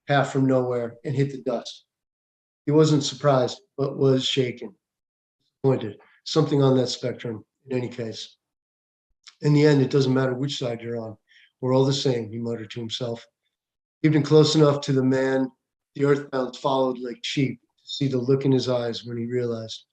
half from nowhere and hit the dust. He wasn't surprised, but was shaken, disappointed. Something on that spectrum, in any case. In the end, it doesn't matter which side you're on. We're all the same, he muttered to himself. He'd been close enough to the man the earthbound followed like sheep to see the look in his eyes when he realized.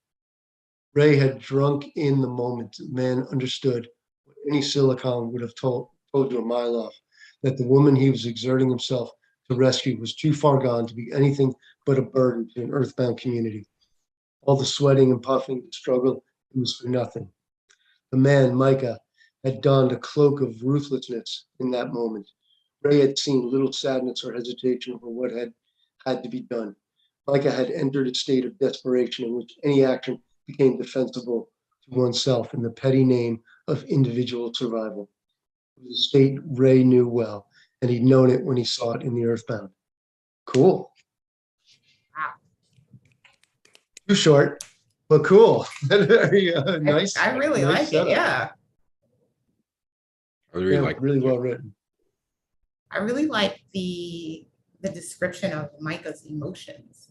Ray had drunk in the moment. The man understood what any silicon would have told you a mile off, that the woman he was exerting himself to rescue was too far gone to be anything but a burden to an earthbound community. All the sweating and puffing, the struggle, it was for nothing. The man, Micah, had donned a cloak of ruthlessness in that moment. Ray had seen little sadness or hesitation over what had to be done. Micah had entered a state of desperation in which any action became defensible to oneself in the petty name of individual survival. It was a state Ray knew well, and he'd known it when he saw it in the Earthbound. Cool. Wow. Too short, but cool. Very nice. I really nice like setup. it. Yeah. I really really well written. I really like the description of Micah's emotions.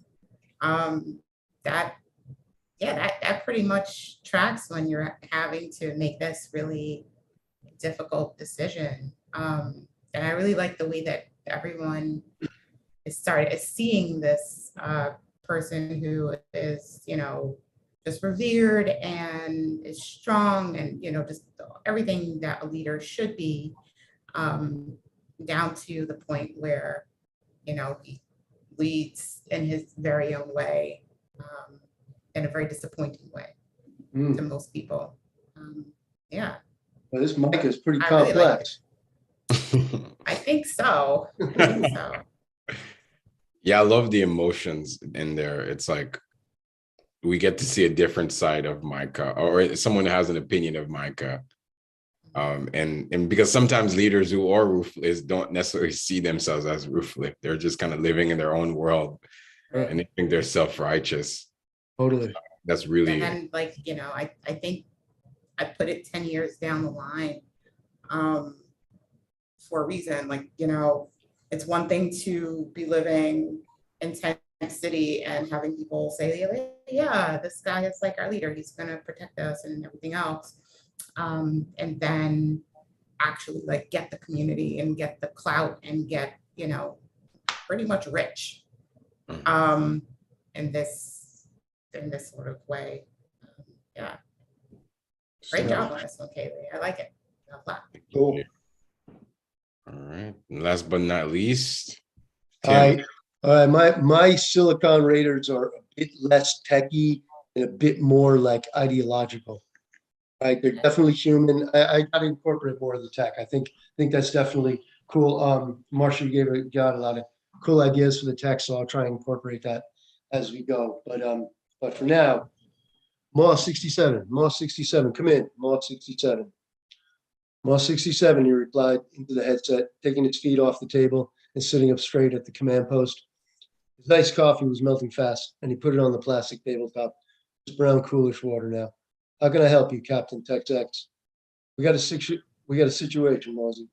That pretty much tracks when you're having to make this really difficult decision. And I really like the way that everyone is seeing this person who is, just revered and is strong and, just everything that a leader should be, down to the point where, he leads in his very own way, in a very disappointing way to most people. Yeah. Well, this mic is pretty I really complex. I think so. I think so. Yeah, I love the emotions in there. It's like we get to see a different side of Micah, or someone who has an opinion of Micah. And because sometimes leaders who are ruthless don't necessarily see themselves as ruthless. They're just kind of living in their own world, Right. and they think they're self-righteous. Totally. That's really. And then, I think I put it 10 years down the line, for a reason. It's one thing to be living in Tent City and having people say, yeah, this guy is like our leader. He's going to protect us and everything else. And then actually get the community and get the clout and get, pretty much rich, in this sort of way. Yeah. Great job on this one, Kaylee. I like it. Cool. All right. And last but not least, All right. My Silicon Raiders are a bit less techy and a bit more ideological. Right, they're definitely human. I got to incorporate more of the tech. I think that's definitely cool. Marcia got a lot of cool ideas for the tech, so I'll try and incorporate that as we go. But for now, Moss 67, come in, Moss 67. Moss 67, he replied into the headset, taking its feet off the table and sitting up straight at the command post. His iced coffee was melting fast, and he put it on the plastic tabletop. It's brown, coolish water now. How can I help you, Captain Tex-X? We got a situation, Mosey.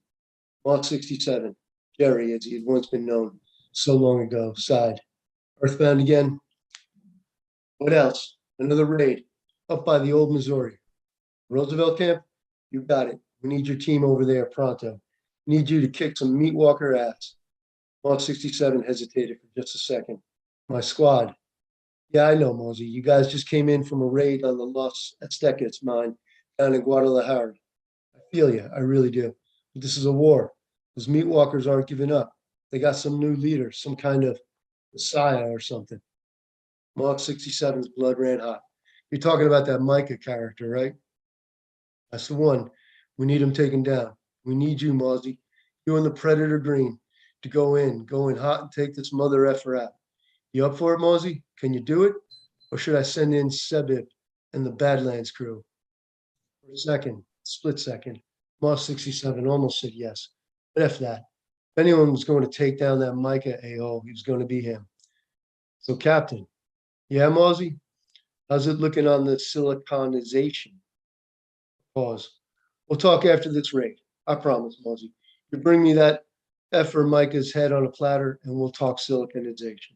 Mark 67, Jerry, as he had once been known, so long ago, sighed. Earthbound again? What else? Another raid, up by the old Missouri. Roosevelt camp? You got it. We need your team over there pronto. We need you to kick some meat walker ass. Mark 67 hesitated for just a second. My squad. Yeah, I know, Mosey. You guys just came in from a raid on the Los Aztecas mine down in Guadalajara. I feel you. I really do. But this is a war. Those meat walkers aren't giving up. They got some new leader, some kind of messiah or something. Mark 67's blood ran hot. You're talking about that Micah character, right? That's the one. We need him taken down. We need you, Mozzie. You and the Predator Green to go in hot and take this mother effer out. You up for it, Mozzie? Can you do it? Or should I send in Sebib and the Badlands crew? For a second, split second, Mark 67 almost said yes. But F that. If anyone was going to take down that Micah a-hole, he was going to be him. So, Captain, yeah, Mozzie? How's it looking on the siliconization? Pause. We'll talk after this raid. I promise, Mozzie. You bring me that effer Micah's head on a platter and we'll talk siliconization.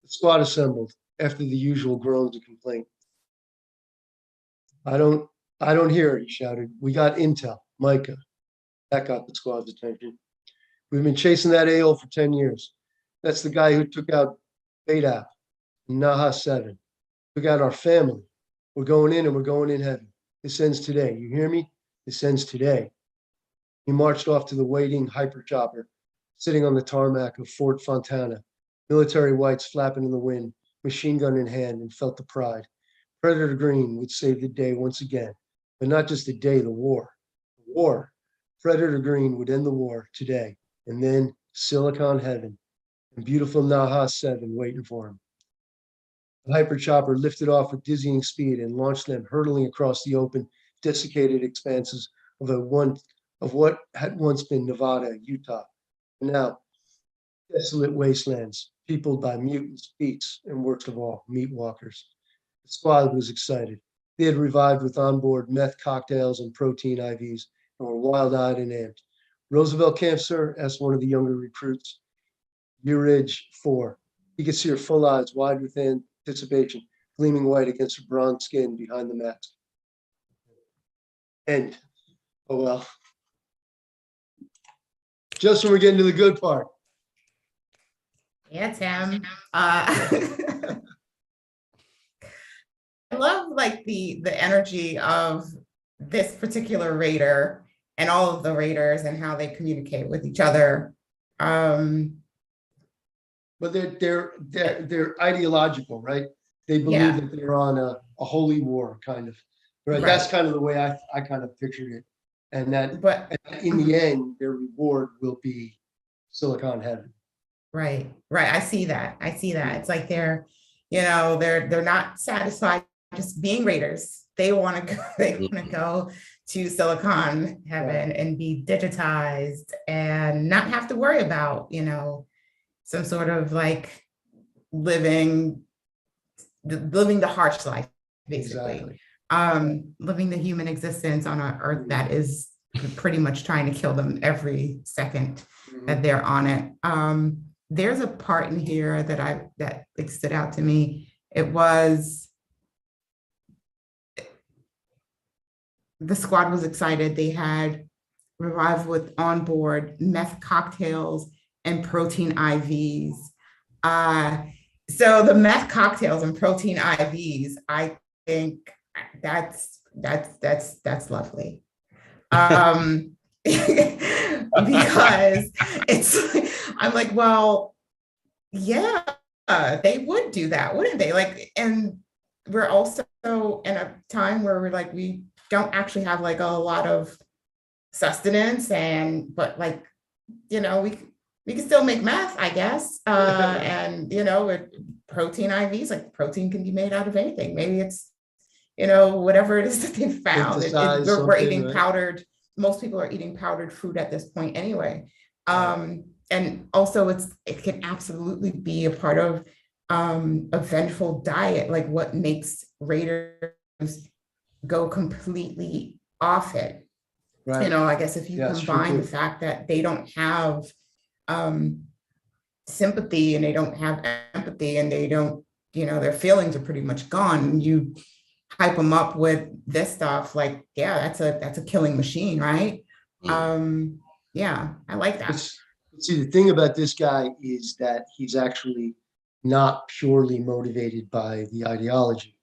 The squad assembled after the usual groans of complaint. I don't hear it, he shouted. We got intel, Micah. That got the squad's attention. We've been chasing that a-hole for 10 years. That's the guy who took out Badap and Naha 7. Took out our family. We're going in and we're going in heavy. This ends today. You hear me? This ends today. He marched off to the waiting hyper chopper, sitting on the tarmac of Fort Fontana. Military whites flapping in the wind, machine gun in hand, and felt the pride. Predator Green would save the day once again, but not just the day, the war. The war. Predator Green would end the war today, and then Silicon Heaven, and beautiful Naha 7 waiting for him. The hyper chopper lifted off with dizzying speed and launched them hurtling across the open, desiccated expanses of what had once been Nevada, Utah, and now desolate wastelands, peopled by mutants, beasts, and worst of all, meat walkers. The squad was excited. They had revived with onboard meth cocktails and protein IVs and were wild-eyed and amped. Roosevelt camp, sir? Asked one of the younger recruits. Uridge 4. He could see her full eyes wide with anticipation, gleaming white against her bronze skin behind the mask. And, oh well. Just when we're getting to the good part. Yeah, Tim. I love like the energy of this particular raider and all of the raiders and how they communicate with each other. But they're ideological, right? They believe that they're on a holy war, kind of. Right? That's kind of the way I kind of pictured it. And that, but in the end, their reward will be Silicon Heaven. Right. I see that. It's like they're not satisfied just being raiders. They want to go to Silicon Heaven and be digitized and not have to worry about, some sort of like living the harsh life, basically. Exactly. Living the human existence on an earth that is pretty much trying to kill them every second that they're on it. There's a part in here that stood out to me. It was the squad was excited. They had Revive with on board meth cocktails and protein IVs. So the meth cocktails and protein IVs, I think that's lovely. Because I'm like, well, yeah, they would do that, wouldn't they? Like, and we're also in a time where we don't actually have like a lot of sustenance, but like, we can still make meth, I guess. And with protein IVs, like protein can be made out of anything. Maybe it's, whatever it is that they found. We're eating powdered. Most people are eating powdered food at this point anyway. And also it can absolutely be a part of a vengeful diet, like what makes raiders go completely off it. Right. I guess if you combine the fact that they don't have sympathy and they don't have empathy and they don't, their feelings are pretty much gone. You hype them up with this stuff, like, that's a killing machine, right? Yeah, I like that. See, the thing about this guy is that he's actually not purely motivated by the ideology.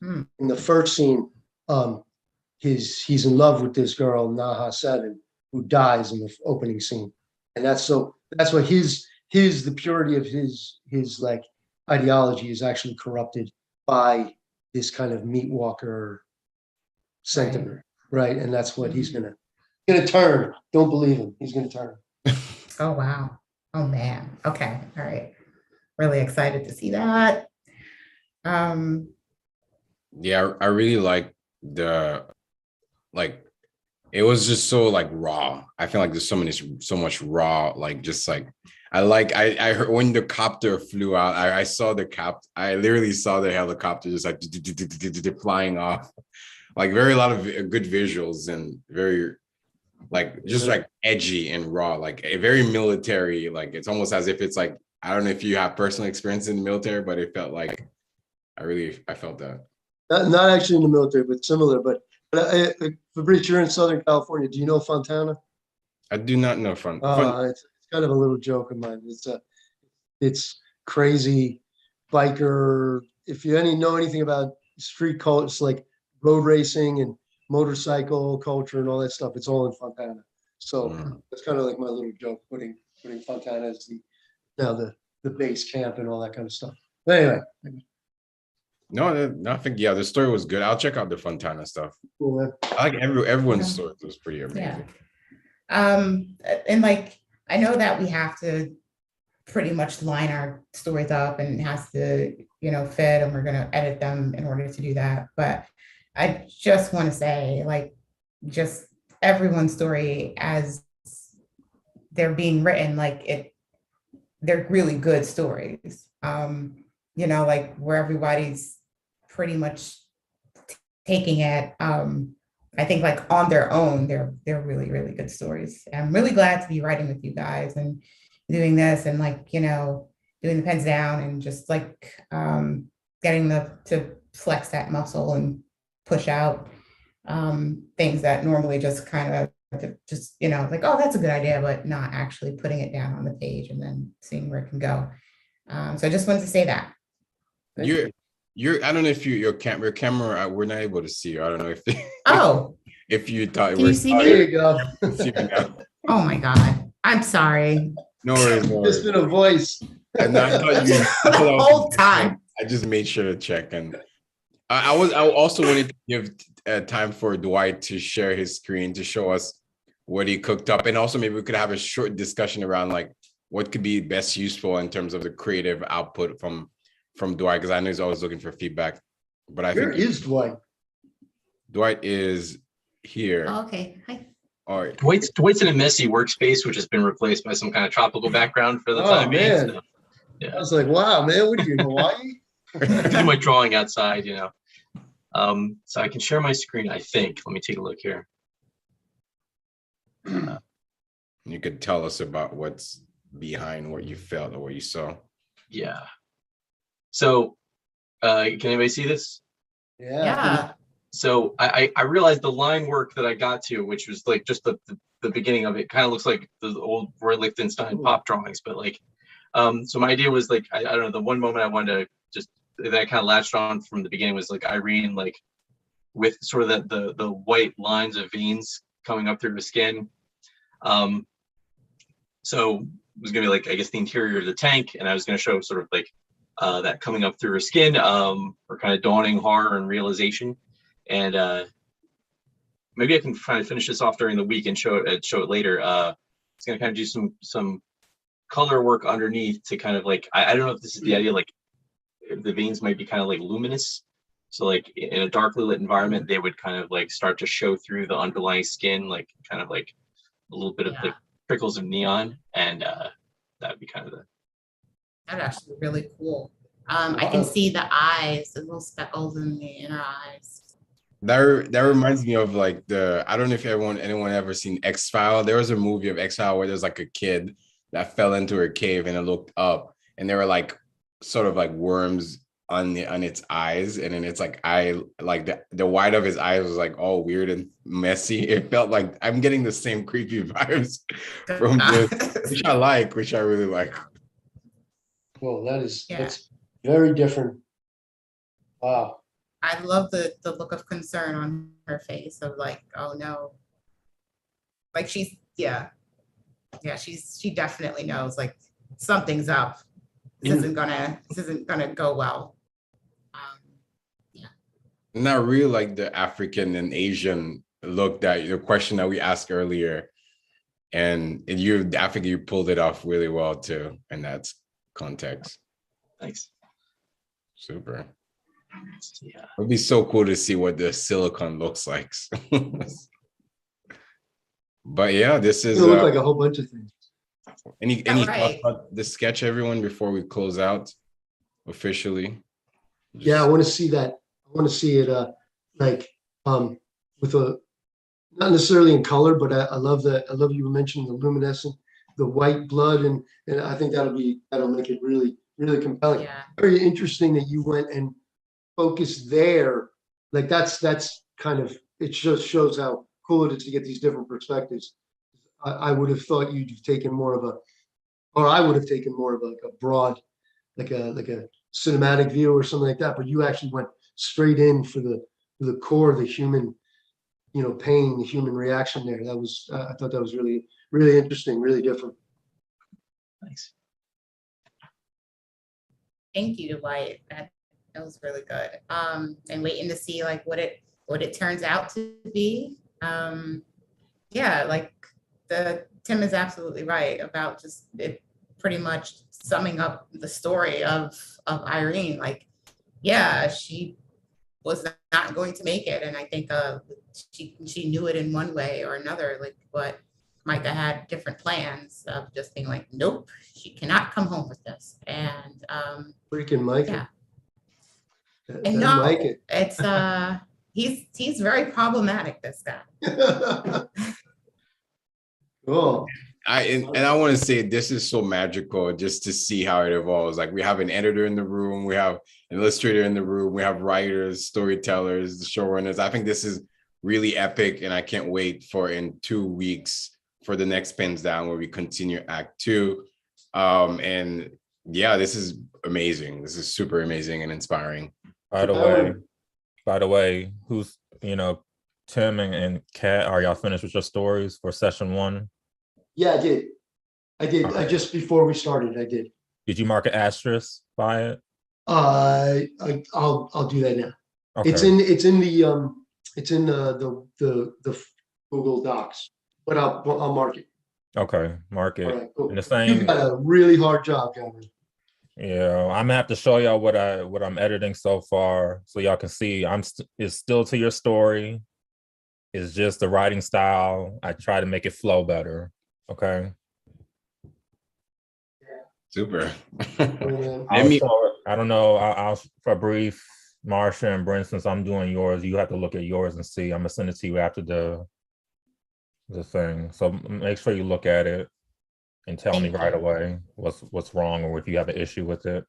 In the first scene, he's in love with this girl, Naha 7, who dies in the opening scene. And that's why the purity of his like ideology is actually corrupted by this kind of meat walker sentiment, right? And that's what he's gonna turn. Don't believe him. He's gonna turn. Oh, wow. Oh, man. Okay. All right. Really excited to see that. Yeah, I really like it was just so like raw. I feel like there's so much raw, like just like I heard when the copter flew out, I saw I literally saw the helicopter just like flying off. Like very a lot of good visuals and very like just like edgy and raw, like a very military, like it's almost as if it's like, I don't know if you have personal experience in the military, but it felt like I felt that. Not actually in the military, but similar. But Fabrice, you're in Southern California. Do you know Fontana? I do not know It's kind of a little joke of mine. It's crazy biker. If you know anything about street culture, it's like road racing and motorcycle culture and all that stuff. It's all in Fontana. So that's kind of like my little joke, putting Fontana as the base camp and all that kind of stuff. But anyway. No, I think the story was good. I'll check out the Fontana stuff. Cool, I like everyone's story was pretty amazing. And like, I know that we have to pretty much line our stories up and it has to, fit, and we're going to edit them in order to do that. But I just want to say, like, just everyone's story as they're being written, like they're really good stories. Like where everybody's pretty much taking it. I think like on their own, they're really, really good stories. I'm really glad to be writing with you guys and doing this and like, doing the pens down and just like getting to flex that muscle and push out things that normally just kind of like, oh, that's a good idea, but not actually putting it down on the page and then seeing where it can go. So I just wanted to say that. You're I don't know if your camera we're not able to see you. I don't know if if you thought can you see me? There you go. Oh my God. I'm sorry. No worries. Just been a voice. And I thought the whole time. I just made sure to check, and I also wanted to give time for Dwight to share his screen to show us what he cooked up, and also maybe we could have a short discussion around like what could be best useful in terms of the creative output from Dwight, because I know he's always looking for feedback. But Where is Dwight? Dwight is here. Oh, okay. Hi. All right. Dwight's in a messy workspace, which has been replaced by some kind of tropical background for the time being. Man. So, yeah. I was like, wow, man, what are you in Hawaii? Do my drawing outside, So I can share my screen, I think. Let me take a look here. You could tell us about what's behind what you felt or what you saw. Yeah. So can anybody see this? Yeah. So I realized the line work that I got to, which was like just the beginning of it, kind of looks like the old Roy Lichtenstein pop drawings, but like, so my idea was like, I don't know, the one moment I wanted to just, that I kind of latched on from the beginning was like Irene, like with sort of the white lines of veins coming up through the skin. So it was gonna be like, I guess the interior of the tank, and I was gonna show sort of like that coming up through her skin, or kind of dawning horror and realization. And maybe I can try to finish this off during the week and show it later. It's gonna kind of do some color work underneath to kind of like, I don't know if this is the idea, like the veins might be kind of like luminous. So like in a darkly lit environment, they would kind of like start to show through the underlying skin, like kind of like a little bit of like trickles of neon, and that would be kind of That'd actually be really cool. I can see the eyes, the little speckles in the inner eyes. That reminds me of like I don't know if anyone ever seen X-File. There was a movie of X-File where there's like a kid that fell into a cave and it looked up, and there were like sort of like worms on its eyes, and then it's like the white of his eyes was like all weird and messy. It felt like I'm getting the same creepy vibes from this, which I really like. Well, that's very different. Wow. I love the look of concern on her face of like, oh no. Like she definitely knows like something's up. this isn't gonna go well. Not really like the African and Asian look that the question that we asked earlier. And I think you pulled it off really well too in that context. Thanks. Super. Yeah. It'd be so cool to see what the silicon looks like. But yeah, this is It'll look like a whole bunch of things. any All thoughts right. about the sketch, everyone, before we close out officially? Yeah, I want to see that. I want to see it like with a not necessarily in color, but I love that. I love you mentioning the luminescent, the white blood, and I think that'll make it really, really compelling. Yeah. Very interesting that you went and focused there. Like that's kind of, it just shows how cool it is to get these different perspectives. I would have thought you'd have taken more of a, or I would have taken more of like a broad, like a cinematic view or something like that. But you actually went straight in for the core of the human, pain, the human reaction there. That was, I thought that was really, really interesting, really different. Thanks. Thank you, Dwight. That was really good. And waiting to see like what it turns out to be. Yeah, like Tim is absolutely right about just it pretty much summing up the story of Irene. Like, yeah, she was not going to make it, and I think she knew it in one way or another. Like, but Micah had different plans of just being like, nope, she cannot come home with this. And Freaking Micah. Yeah. I know it's he's very problematic, this guy. Cool. I want to say this is so magical just to see how it evolves. Like we have an editor in the room, we have an illustrator in the room, we have writers, storytellers, the showrunners. I think this is really epic, and I can't wait for in 2 weeks for the next Pens Down where we continue Act 2. And yeah, this is amazing. This is super amazing and inspiring. By the way, who's Tim and Kat, are y'all finished with your stories for session 1? Yeah, I did. Okay. Just before we started, I did. Did you mark an asterisk by it? I'll do that now. Okay. It's in the Google Docs, but I'll mark it. Okay, mark it. All right, cool. And the same. You got a really hard job, Cameron. Yeah, I'm gonna have to show y'all what I'm editing so far, so y'all can see it's still to your story. It's just the writing style. I try to make it flow better. Okay. Super. I don't know. I'll Fabrice, Marsha, and Brent, since I'm doing yours, you have to look at yours and see. I'm gonna send it to you after the thing. So make sure you look at it and tell me right away what's wrong or if you have an issue with it.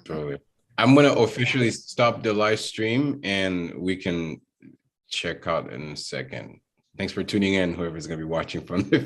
Totally. I'm gonna officially stop the live stream and we can check out in a second. Thanks for tuning in, whoever's gonna be watching from the